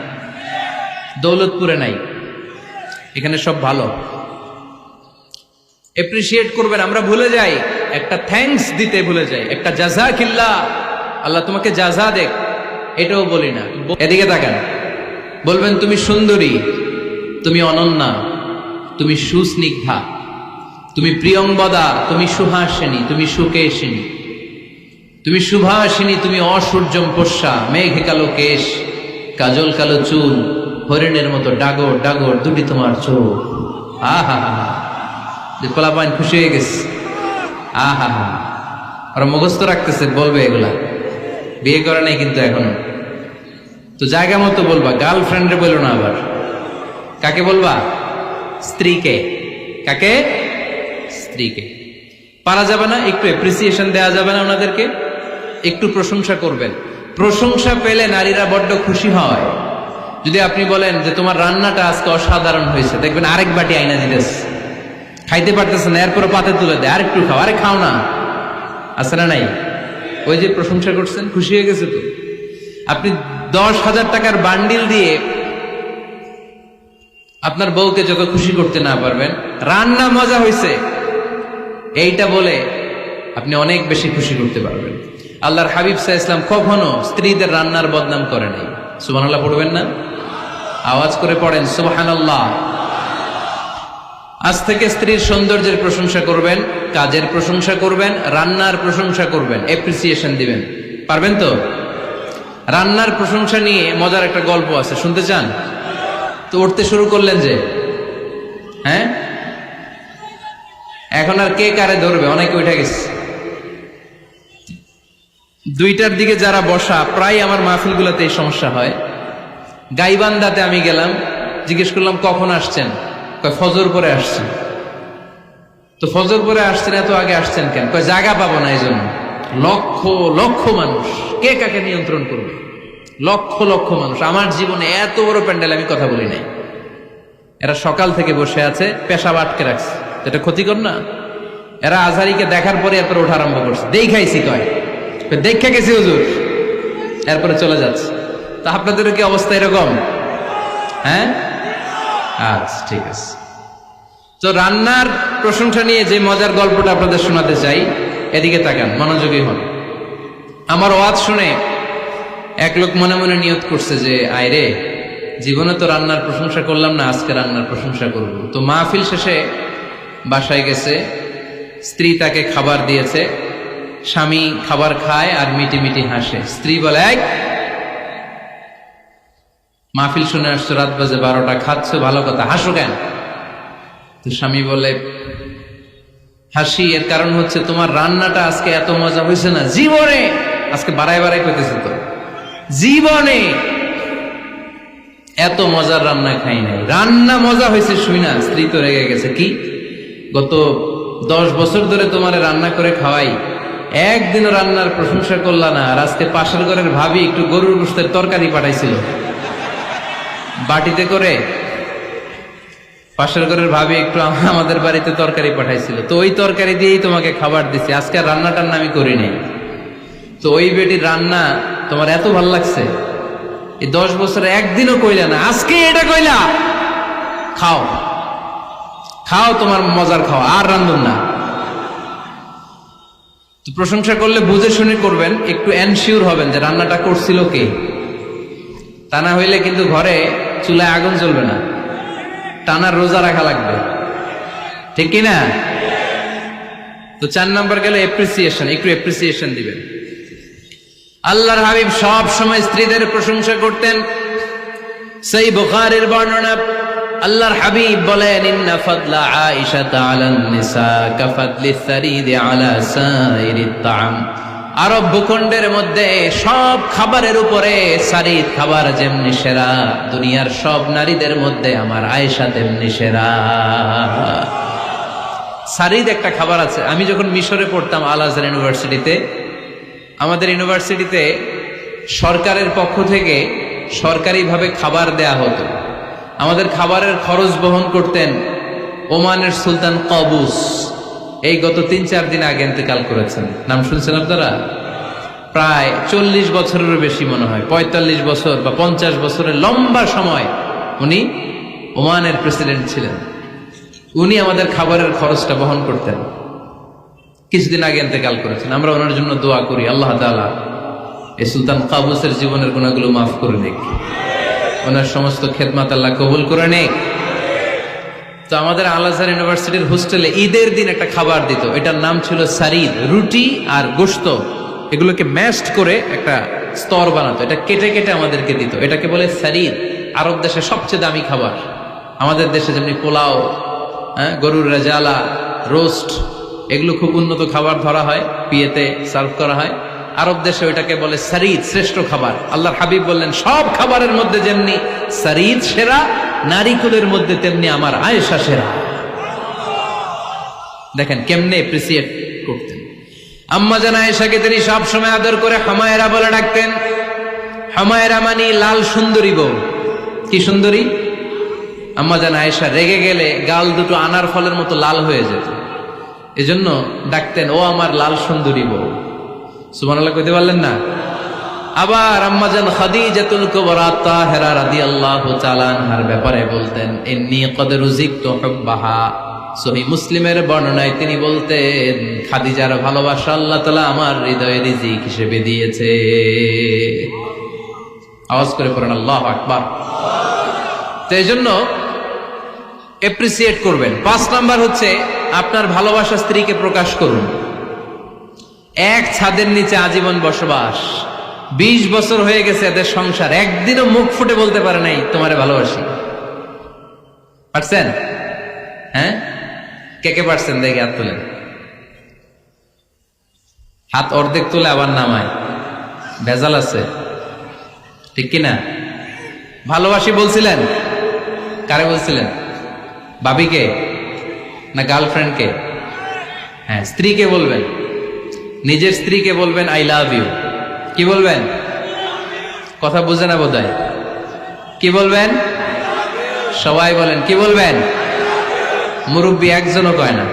দৌলতপুরে নাই, এখানে সব ভালো। এপ্রিসিয়েট করবেন। আমরা ভুলে যাই, একটা থ্যাঙ্কস দিতে ভুলে যাই, একটা জাযাকিল্লাহ, আল্লাহ তোমাকে জাযা দেখ, এটাও বলি না। এদিকে তাকান, বলবেন তুমি সুন্দরী, তুমি অনন্যা, তুমি সুস্নিগ্ধা, তুমি প্রিয়ংবদা, তুমি সুহাসিনী, তুমি সুকেশিনী, তুমি সুভাষিনী, তুমি অসূর্যম পোষ্যা, মেঘে কালো কেশ, কাজল কালো চুল, হরিণের মতো ডাগর ডাগর দুটি তোমার চোখ। আহা হা হা, পোলাপাইন খুশি হয়ে গেছে। আহা হা, ওরা মুখস্থ রাখতেছে, বলবে এগুলা, বিয়ে করে নাই কিন্তু এখনো। তো জায়গা মতো বলবা, গার্লফ্রেন্ডে বলো না। আবার কাকে বলবা? স্ত্রীকে। কাকে? স্ত্রীকে। পারা যাবে না? একটু এপ্রিসিয়েশন দেওয়া যাবে না? ওনাদেরকে একটু প্রশংসা করবেন। প্রশংসা পেলে নারীরা বড্ড খুশি হয়। যদি আপনি বলেন যে তোমার রান্নাটা আজকে অসাধারণ হয়েছে, দেখবেন আরেক বাটি আইনা দিতেছে, খাইতে পারতেছে না, এরপরে পাতে তুলে দেয়, আরেকটু খাও, আরে খাও না, আছে না নাই? ওই যে প্রশংসা করছেন, খুশি হয়ে গেছে তো। আপনি 10,000 টাকার বান্ডিল দিয়ে আপনার বউকে যত খুশি করতে না পারবেন, রান্না মজা হয়েছে এইটা বলে আপনি অনেক বেশি খুশি করতে পারবেন। আল্লাহর হাবিব সাল্লাল্লাহু আলাইহি ওয়াসাল্লাম কখনো স্ত্রীদের রান্নার বদনাম করে নাই। সুবহানাল্লাহ পড়বেন না? আওয়াজ করে পড়েন সুবহানাল্লাহ। আজ থেকে স্ত্রীর সৌন্দর্যের প্রশংসা করবেন, কাজের প্রশংসা করবেন, রান্নার প্রশংসা করবেন, এপ্রিসিয়েশন দিবেন। পারবেন তো? রান্নার প্রশংসা নিয়ে মজার একটা গল্প আছে, শুনতে চান? তো উঠতে শুরু করলেন যে, হ্যাঁ, এখন আর কে কারে ধরবে? অনেকে উঠে গেছে। 2টার দিকে যারা বসা, প্রায় আমার মাহফিলগুলোতে এই সমস্যা হয়। গাইবান্ধাতে আমি গেলাম, জিজ্ঞেস করলাম কখন আসছেন? কয় ফজর পরে আসছেন। তো ফজর পরে আসছেন, এত আগে আসছেন কেন? কয় জায়গা পাবো না, এই জন্য। লক্ষ লক্ষ মানুষ, কে কাকে নিয়ন্ত্রণ করবে? লক্ষ লক্ষ মানুষ। আমার জীবনে এত বড় প্যান্ডেল আমি কথা বলি নাই। এরা সকাল থেকে বসে আছে, পেশাব আটকে রাখছে, এটা ক্ষতিকর না? এরা আজহারিকে দেখার পরে এরপরে ওঠা আরম্ভ করছে, দেখাইছি, কয় দেখা গেছি হুজুর, এরপরে চলে যাচ্ছে। তা আপনাদের কি অবস্থা এরকম? হ্যাঁ, আচ্ছা ঠিক আছে। তো রান্নার প্রশংসা নিয়ে যে মজার গল্পটা আপনাদের শোনাতে চাই, এদিকে তাকান, মনোযোগী হন। আমার ওয়াজ শুনে এক লোক মনে মনে নিয়ত করছে যে আয়রে, জীবনে তো রান্নার প্রশংসা করলাম না, আজকে রান্নার প্রশংসা করব। তো মাহফিল শেষে বাসায় গেছে, স্ত্রী তাকে খাবার দিয়েছে, স্বামী খাবার খায় আর মিটি মিটি হাসে। স্ত্রী বলে, এই মাহফিল শুনে আসছো, রাত বাজে 12টা, খাচ্ছ ভালো কথা, হাসো কেন? তো স্বামী বলে, হাসি এর কারণ হচ্ছে তোমার রান্নাটা আজকে এত মজা হয়েছে না জীবনে, আজকে বাড়াই বাড়াই পেতেছে তো, জীবনে এত মজার রান্না খাই নাই, রান্না মজা হয়েছে শুই না। স্ত্রী তো রেগে গেছে, কি গত 10 বছর ধরে তোমারে রান্না করে খাওয়াই, একদিনও রান্নার প্রশংসা করলা না, আর আজকে পাশের ঘরের ভাবি একটু গরুর গোশতের তরকারি পাঠাইছিল বাটিতে করে, পাশের ঘরের ভাবি একটু আমাদের বাড়িতে তরকারি পাঠাইছিল, তো ওই তরকারি দিয়েই তোমাকে খাবার দিছি, আজকে রান্না টান্না আমি করি নাই। তো ওই বেটির রান্না তোমার এত ভাল লাগছে, এই 10 বছরে একদিনও কইলা না, আজকে এটা কইলা, খাও খাও, তোমার মজার খাওয়া, আর রান্ধুন না। তো প্রশংসা করলে বুঝে শুনে করবেন, একটু এনশিওর হবেন যে রান্নাটা করছিল কে, তা না হইলে কিন্তু ঘরে চুলায় আগুন জ্বলবে না, টানা রোজা রাখা লাগবে, ঠিক কিনা? তো 4 নাম্বার গেল এপ্রিসিয়েশন, একটু এপ্রিসিয়েশন দিবেন। আল্লাহর হাবিব সব সময় স্ত্রীদের প্রশংসা করতেন। সেই বুখারীর বর্ণনা, আল্লাহর হাবিব বলেন, ইন্না ফাদলা আয়েশা আলান নিসা কাফাদলিস সারিদ আলা সাইরিত তাআম। আরব ভূখণ্ডের মধ্যে সব খাবারের উপরে সারিদ খাবার যেমনি সেরা, দুনিয়ার সব নারীদের মধ্যে আমার আয়েশা তেমনি সেরা। সারিদ একটা খাবার আছে। আমি যখন মিশরে পড়তাম আল আজহার ইউনিভার্সিটিতে, আমাদের ইউনিভার্সিটিতে সরকারের পক্ষ থেকে সরকারিভাবে খাবার দেয়া হতো। আমাদের খাবারের খরচ বহন করতেন ওমানের সুলতান কাবুস। এই গত 3-4 দিন আগে ইন্তেকাল করেছেন, নাম শুনছেন আপনারা? প্রায় 40 বছরেরও বেশি মনে হয়, 45 বছর বা 50 বছরের লম্বা সময় উনি ওমানের প্রেসিডেন্ট ছিলেন। উনি আমাদের খাবারের খরচটা বহন করতেন। কিছুদিন আগে ইন্তেকাল করেছেন। আমরা ওনার জন্য দোয়া করি, আল্লাহ তাআলা এই সুলতান কাবুসের জীবনের গুনাহগুলো মাফ করে নিক, ওনার সমস্ত খেদমত আল্লাহ কবুল করে নিক। তো আমাদের আল আজহার ইউনিভার্সিটির হোস্টেলে ঈদের দিন একটা খাবার দিত, এটার নাম ছিল সারিদ। রুটি আর গোশত এগুলোকে ম্যাশড করে একটা স্তর বানাতো, এটা কেটে কেটে আমাদেরকে দিত, এটাকে বলে সারিদ। আরব দেশে সবচেয়ে দামি খাবার। আমাদের দেশে যেমনি পোলাও, গরুর রেজালা, রোস্ট, এগুলো খুব উন্নত খাবার ধরা হয়, বিয়েতে সার্ভ করা হয়। আরব দেশে ওইটাকে বলে সারিদ, শ্রেষ্ঠ খাবার। আল্লাহর হাবিব বললেন, সব খাবারের মধ্যে যেমনি সারিদ সেরা, নারীকুলের মধ্যে তেমনি আমার আয়েশা সেরা। দেখেন কেমনে এপ্রিসিয়েট করতেন। আম্মা জান আয়েশাকে তিনি সব সময় আদর করে হামায়রা বলে ডাকতেন। হামায়রা মানে লাল সুন্দরী বউ। কি সুন্দরী? আম্মা জান আয়েশা রেগে গেলে গাল দুটো আনার ফলের মতো লাল হয়ে যেত, এজন্য ডাকতেন, ও আমার লাল সুন্দরী বউ। সুবহানাল্লাহ কইতে পারলেন না? আবার আম্মাজান খাদিজাতুল কুবরা তাহেরা রাদিয়াল্লাহু তাআলা আনহার ব্যাপারে বলতেন, ইন্নী ক্বাদ রুজিকতু হুব্বাহা। সহিহ মুসলিমের বর্ণনায় তিনি বলতেন, খাদিজার ভালোবাসা আল্লাহ তাআলা আমার হৃদয়ে রিজিক হিসেবে দিয়েছে। আওয়াজ করে পড়েন আল্লাহু আকবার। তো এইজন্য এপ্রিসিয়েট করবেন। 5 নাম্বার হচ্ছে আপনার ভালোবাসা স্ত্রীকে প্রকাশ করুন। এক ছাদের নিচে আজীবন বসবাস, 20 বছর হয়ে গেছে এদের সংসার, একদিনও মুখ ফুটে বলতে পারে নাই তোমারে ভালোবাসি। পারছেন? হ্যাঁ, কে কে পারছেন? দেখে হাত তোলেন। হাত অর্ধেক তুলে আবার নামায়, ভেজাল আছে, ঠিক কিনা? ভালোবাসি বলছিলেন? কারে বলছিলেন? ভাবিকে না গার্লফ্রেন্ডকে? হ্যাঁ, স্ত্রীকে বলবেন, নিজের স্ত্রীকে বলবেন আই লাভ ইউ। কি বলবেন? কথা বুঝে না বোধহয়। কি বলবেন? সবাই বলেন, কি বলবেন? মুরব্বী একজনও কয় না,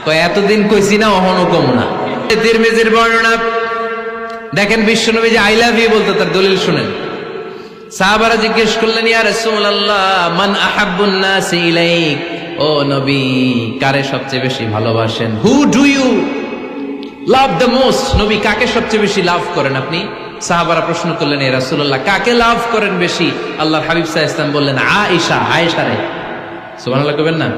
কয় এতদিন কইছি না, অহনো কম না। তিরমিজির বর্ণনা দেখেন, বিশ্বনবী যে আই লাভ ইউ বলতো তার দলিল শুনেন। সাহাবারা জিজ্ঞেস করলেন, ইয়া রাসূলুল্লাহ, মান আহাব্বুন নাস ইলাইক, ও নবী কারে সবচেয়ে বেশি ভালোবাসেন? Who do you love the most? নবী কাকে সবচেয়ে বেশি লাভ করেন আপনি? সাহাবারা প্রশ্ন করলেন, এ রাসূলুল্লাহ কাকে লাভ করেন বেশি? আল্লাহর হাবিব সাল্লাল্লাহু আলাইহি ওয়াসাল্লাম বললেন, আয়েশা রে। সুবহানাল্লাহ কইবেন না?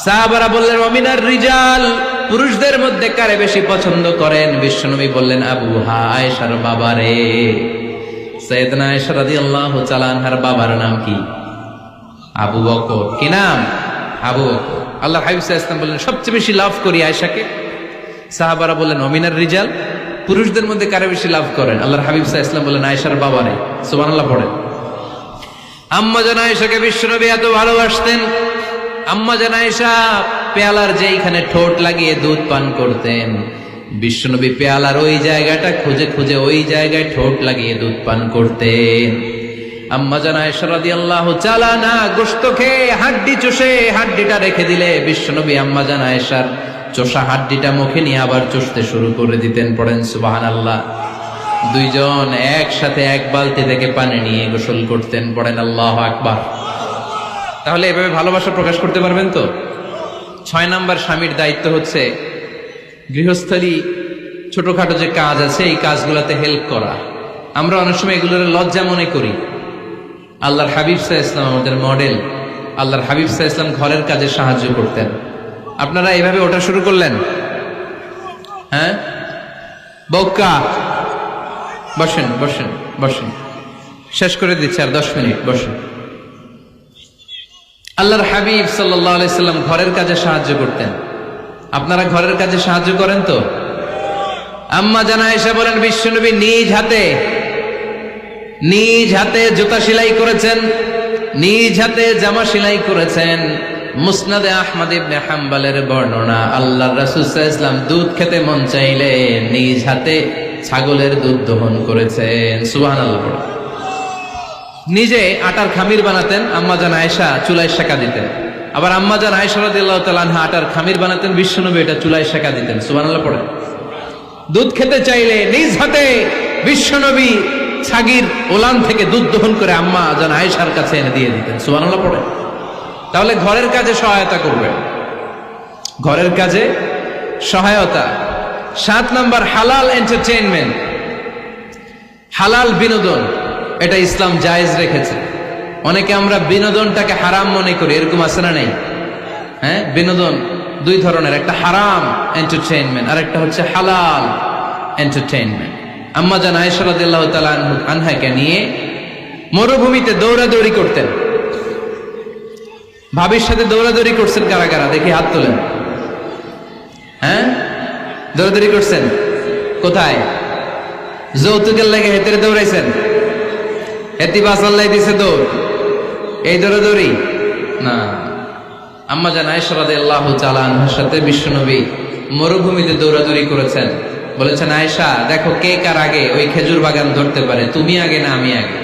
সাহাবারা বললেন, ওয়ামিনার রিজাল, পুরুষদের মধ্যে কারে বেশি পছন্দ করেন? বিশ্বনবী বললেন, আবুহা, আয়েশার বাবা রে। সাইয়েদনা আয়েশা রাদিয়াল্লাহু তাআলা আনহার বাবার নাম কি? আবু বকর। কি নাম? আবু বকর। আল্লাহর হাবিব সাল্লাল্লাহু আলাইহি ওয়াসাল্লাম বললেন, সবচেয়ে বেশি লাভ করি আয়েশাকে। সাহাবারা বললেন, ওয়ামিনার রিজাল, পুরুষদের মধ্যে কারে বেশি লাভ করেন? আল্লাহর হাবিব সাল্লাল্লাহু আলাইহি ওয়াসাল্লাম বললেন, আয়েশার বাবা রে। সুবহানাল্লাহ পড়েন। আম্মা জান আয়েশাকে বিশ্বনবী এত ভালোবাসতেন। আম্মা জান আয়েশা পেয়ালার যেইখানে ঠোঁট লাগিয়ে দুধ পান করতেন, বিশ্বনবী পেয়ালার ওই জায়গাটা খুঁজে খুঁজে ওই জায়গায় ঠোঁট লাগিয়ে দুধ পান করতেন। আম্মা জান আয়েশা রাদিয়াল্লাহু তাআলা আনহা গোশত খেয়ে হাড্ডি চষে হাড্ডিটা রেখে দিলে বিশ্বনবী আম্মা জান আয়েশার চষা হাড্ডিটা মুখে নিয়ে আবার চষতে শুরু করে দিতেন। পড়েন সুবহানাল্লাহ। দুইজন একসাথে এক বালতি থেকে পানি নিয়ে গোসল করতেন। পড়েন আল্লাহু আকবার। তাহলে এভাবে ভালোবাসা প্রকাশ করতে পারবেন তো? 6 নাম্বার স্বামীর দায়িত্ব হচ্ছে গৃহস্থলী ছোটখাটো যে কাজ আছে এই কাজগুলোতে হেল্প করা। আমরা অনেক সময় এগুলোর লজ্জা মনে করি। আল্লাহর হাবিব সাল্লাল্লাহু আলাইহি ওয়াসাল্লাম আমাদের মডেল। আল্লাহর হাবিব সাল্লাল্লাহু আলাইহি ওয়াসাল্লাম ঘরের কাজে সাহায্য করতেন। আপনারা এইভাবে ওটা শুরু করলেন? হ্যাঁ, বউকা বসেন বসেন বসেন, শেষ করে দিচ্ছি আর 10 মিনিট, বসেন। আল্লাহর হাবিব সাল্লাল্লাহু আলাইহি সাল্লাম ঘরের কাজে সাহায্য করতেন। আপনারা ঘরের কাজে সাহায্য করেন তো? আম্মা জান আয়েশা বলেন, বিশ্বনবী নিজ হাতে জুতা সেলাই করেছেন, নিজ হাতে জামা সেলাই করেছেন। মুসনাদে আহমদ ইবনে হাম্বলের বর্ণনা, আল্লাহর রাসূল সাল্লাল্লাহু আলাইহি ওয়াসাল্লাম দুধ খেতে মন চাইলে নিজ হাতে ছাগলের দুধ দহন করেছেন। সুবহানাল্লাহ। নিজে আটার খামির বানাতেন, আম্মা জান আয়েশা চুলায় সেকা দিতেন। আবার আম্মা জান আয়েশা রাদিয়াল্লাহু তাআলা আনহা আটার খামির বানাতেন, বিশ্বনবী এটা চুলায় সেকা দিতেন। সুবহানাল্লাহ পড়েন। দুধ খেতে চাইলে নিজ হাতে বিশ্বনবী ছাগির ওলান থেকে দুধ দহন করে আম্মা জান আয়েশার কাছে এনে দিয়ে দিতেন। সুবহানাল্লাহ পড়েন। তাহলে ঘরের কাজে সহায়তা করবেন, ঘরের কাজে সহায়তা। 7 নাম্বার হালাল এন্টারটেইনমেন্ট, হালাল বিনোদন। এটা ইসলাম জায়েজ রেখেছে। অনেকে আমরা বিনোদনটাকে হারাম মনে করি, এরকম আছে না নেই? হ্যাঁ, বিনোদন 2 ধরনের, একটা হারাম এন্টারটেইনমেন্ট আর একটা হচ্ছে হালাল এন্টারটেইনমেন্ট। আম্মা জান আয়েশা রাদিয়াল্লাহু তাআলা আনহাকে নিয়ে মরুভূমিতে দৌড়াদৌড়ি করতেন। ভাবির সাথে দৌড়াদৌড়ি করছেন কারা কারা? দেখি হাত তোলেন। হ্যাঁ, দৌড়াদৌড়ি করছেন কোথায়? যৌতুকের লাগে হেতেরে দৌড়াইছেন? হেতি বাসাল্লাই দিছে দৌড়, এই দৌড়াদৌড়ি না। আম্মা জান আয়েশা রাদিয়াল্লাহু তাআলা আনহার সাথে বিশ্বনবী মরুভূমিতে দৌড়াদৌড়ি করেছেন। বলেছেন, আয়েশা দেখো কে কার আগে ওই খেজুর বাগান ধরতে পারে, তুমি আগে না আমি আগে।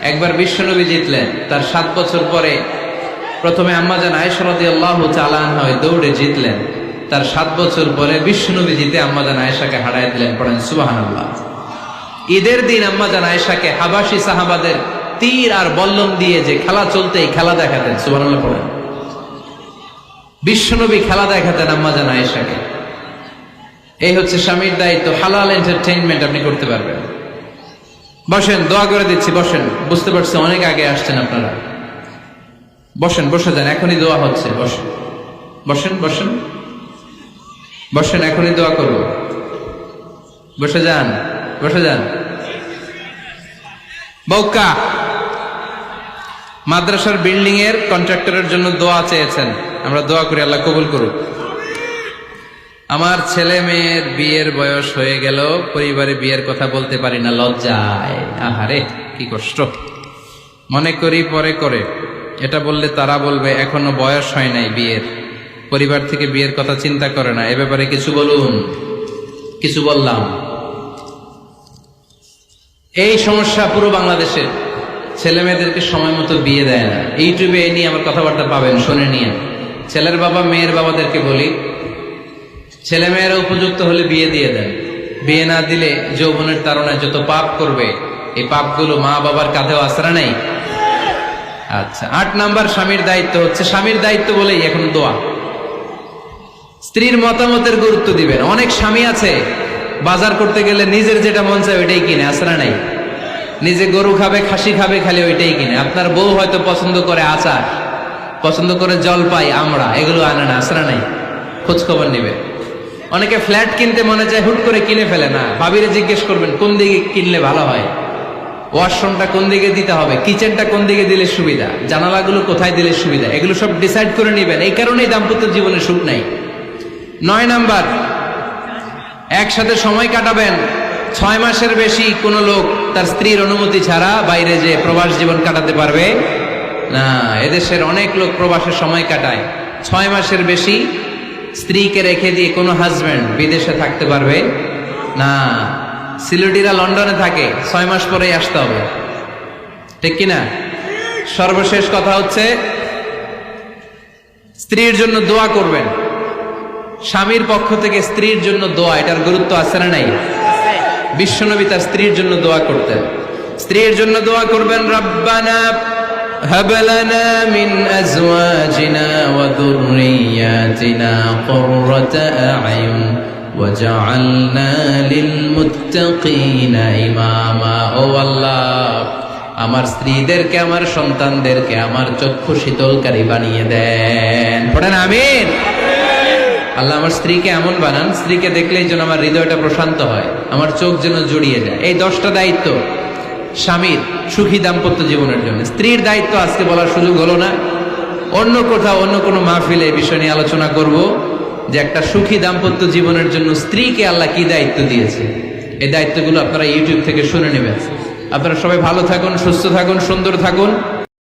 একবার বিশ্বনবী জিতলেন, তার 7 বছর পরে প্রথমে আম্মা জান আয়েশা রাদিয়াল্লাহু তাআলা আনহা ওই দৌড়ে জিতলেন। তার 7 বছর পরে বিশ্বনবী জিতে আম্মা জান আয়েশাকে হারায় দিলেন। পড়েন সুবহানাল্লাহ। ঈদের দিন আম্মা জান আয়েশাকে হাবাসি সাহাবাদের তীর আর বল্লম দিয়ে যে খেলা চলতেই খেলা দেখাতেন। সুবহানাল্লাহ পড়েন। বিশ্বনবী খেলা দেখাতেন আম্মা জান আয়েশাকে। এই হচ্ছে স্বামীর দায়িত্ব। হালাল এন্টারটেইনমেন্ট আপনি করতে পারবেন। বসেন, দোয়া করে দিচ্ছি, বসেন। বুঝতে পারছি অনেক আগে আসছেন আপনারা। বসেন, বসে যান, এখনই দোয়া হচ্ছে। বসেন বসেন বসেন বসেন, এখনই দোয়া করব। বসে যান, বসে যান। বউকা মাদ্রাসার বিল্ডিং এর কন্ট্রাক্টরের জন্য দোয়া চেয়েছেন, আমরা দোয়া করি আল্লাহ কবুল করুক। আমার ছেলে মেয়ের বিয়ের বয়স হয়ে গেল, পরিবারে বিয়ের কথা বলতে পারি না, লজ্জায়। আহারে কি কষ্ট। মনে করি পরে করে, এটা বললে তারা বলবে এখনো বয়স হয় নাই বিয়ের, পরিবার থেকে বিয়ের কথা চিন্তা করে না। এ ব্যাপারে কিছু বলুন। কিছু বললাম। এই সমস্যা পুরো বাংলাদেশের। ছেলে মেয়েদেরকে সময় মতো বিয়ে দেয় না। ইউটিউবে এই নিয়ে আমার কথাবার্তা পাবেন, শুনে নিয়ে। ছেলের বাবা মেয়ের বাবাদেরকে বলি, ছেলে মেয়েরা উপযুক্ত হলে বিয়ে দিয়ে দেন। বিয়ে না দিলে যৌবনের তাড়নায় যত পাপ করবে, এই পাপগুলো মা বাবার কাঁধেও আশ্রা নেই। আচ্ছা, 8 নাম্বার স্বামীর দায়িত্ব হচ্ছে, স্বামীর দায়িত্ব বলেই এখন দোয়া। স্ত্রীর মতামতের গুরুত্ব দিবেন। অনেক স্বামী আছে বাজার করতে গেলে নিজের যেটা মন চায় ওইটাই কিনে, আসরা নাই? নিজে গরু খাবে, খাসি খাবে, খালি ওইটাই কিনে। আপনার বউ হয়তো পছন্দ করে আচার, পছন্দ করে জলপাই, আমড়া, এগুলো আনে না, আসরা নাই? খোঁজ খবর নিবে। অনেকে ফ্ল্যাট কিনতে মনে চায়, হুট করে কিনে ফেলে না। ভাবিরে জিজ্ঞেস করবেন কোন দিকে কিনলে ভালো হয়, ওয়াশরুমটা কোন দিকে দিতে হবে, কিচেনটা কোন দিকে দিলে সুবিধা, জানালাগুলো কোথায় দিলে সুবিধা, এগুলো সব ডিসাইড করে নিবেন। এই কারণেই দাম্পত্য জীবনে সুখ নাই। 9 নাম্বার, একসাথে সময় কাটাবেন। 6 মাসের বেশি কোন লোক তার স্ত্রীর অনুমতি ছাড়া বাইরে যে প্রবাস জীবন কাটাতে পারবে না। এদেশের অনেক লোক প্রবাসে সময় কাটায়। 6 মাসের বেশি স্ত্রীকে রেখে দিয়ে কোনো হাজবেন্ড বিদেশে থাকতে পারবে না। সিলেটিরা লন্ডনে থাকে, 6 মাস পরেই আসতে হবে, ঠিক কিনা? সর্বশেষ কথা হচ্ছে, স্ত্রীর জন্য দোয়া করবেন। স্বামীর পক্ষ থেকে স্ত্রীর জন্য দোয়া, এটার গুরুত্ব আছে না নাই? বিশ্বনবী তার স্ত্রীর জন্য দোয়া করতেন। স্ত্রীর জন্য দোয়া করবেন, রব্বানা হাব লানা মিন আজওয়াজিনা ওয়া যুররিয়াতিনা কুররাতা আ'য়ুন ওয়াজআলনা লিল মুত্তাকিনা ইমামা। ও আল্লাহ, আমার স্ত্রীদেরকে, আমার সন্তানদেরকে আমার চক্ষু শীতলকারী বানিয়ে দেন। পড়েন আমিন। আল্লাহ আমার স্ত্রীকে এমন বানান, স্ত্রীকে দেখলেই যেন আমার হৃদয়টা প্রশান্ত হয়, আমার চোখ যেন জুড়িয়ে যায়। এই 10টা দায়িত্ব স্বামীর সুখী দাম্পত্য জীবনের জন্য। স্ত্রীর দায়িত্ব আজকে বলার সুযোগ হলো না, অন্য কোথাও অন্য কোনো মাহফিলে এই বিষয় নিয়ে আলোচনা করব, যে একটা সুখী দাম্পত্য জীবনের জন্য স্ত্রীকে আল্লাহ কি দায়িত্ব দিয়েছে। এই দায়িত্বগুলো আপনারা ইউটিউব থেকে শুনে নেবেন। আপনারা সবাই ভালো থাকুন, সুস্থ থাকুন, সুন্দর থাকুন।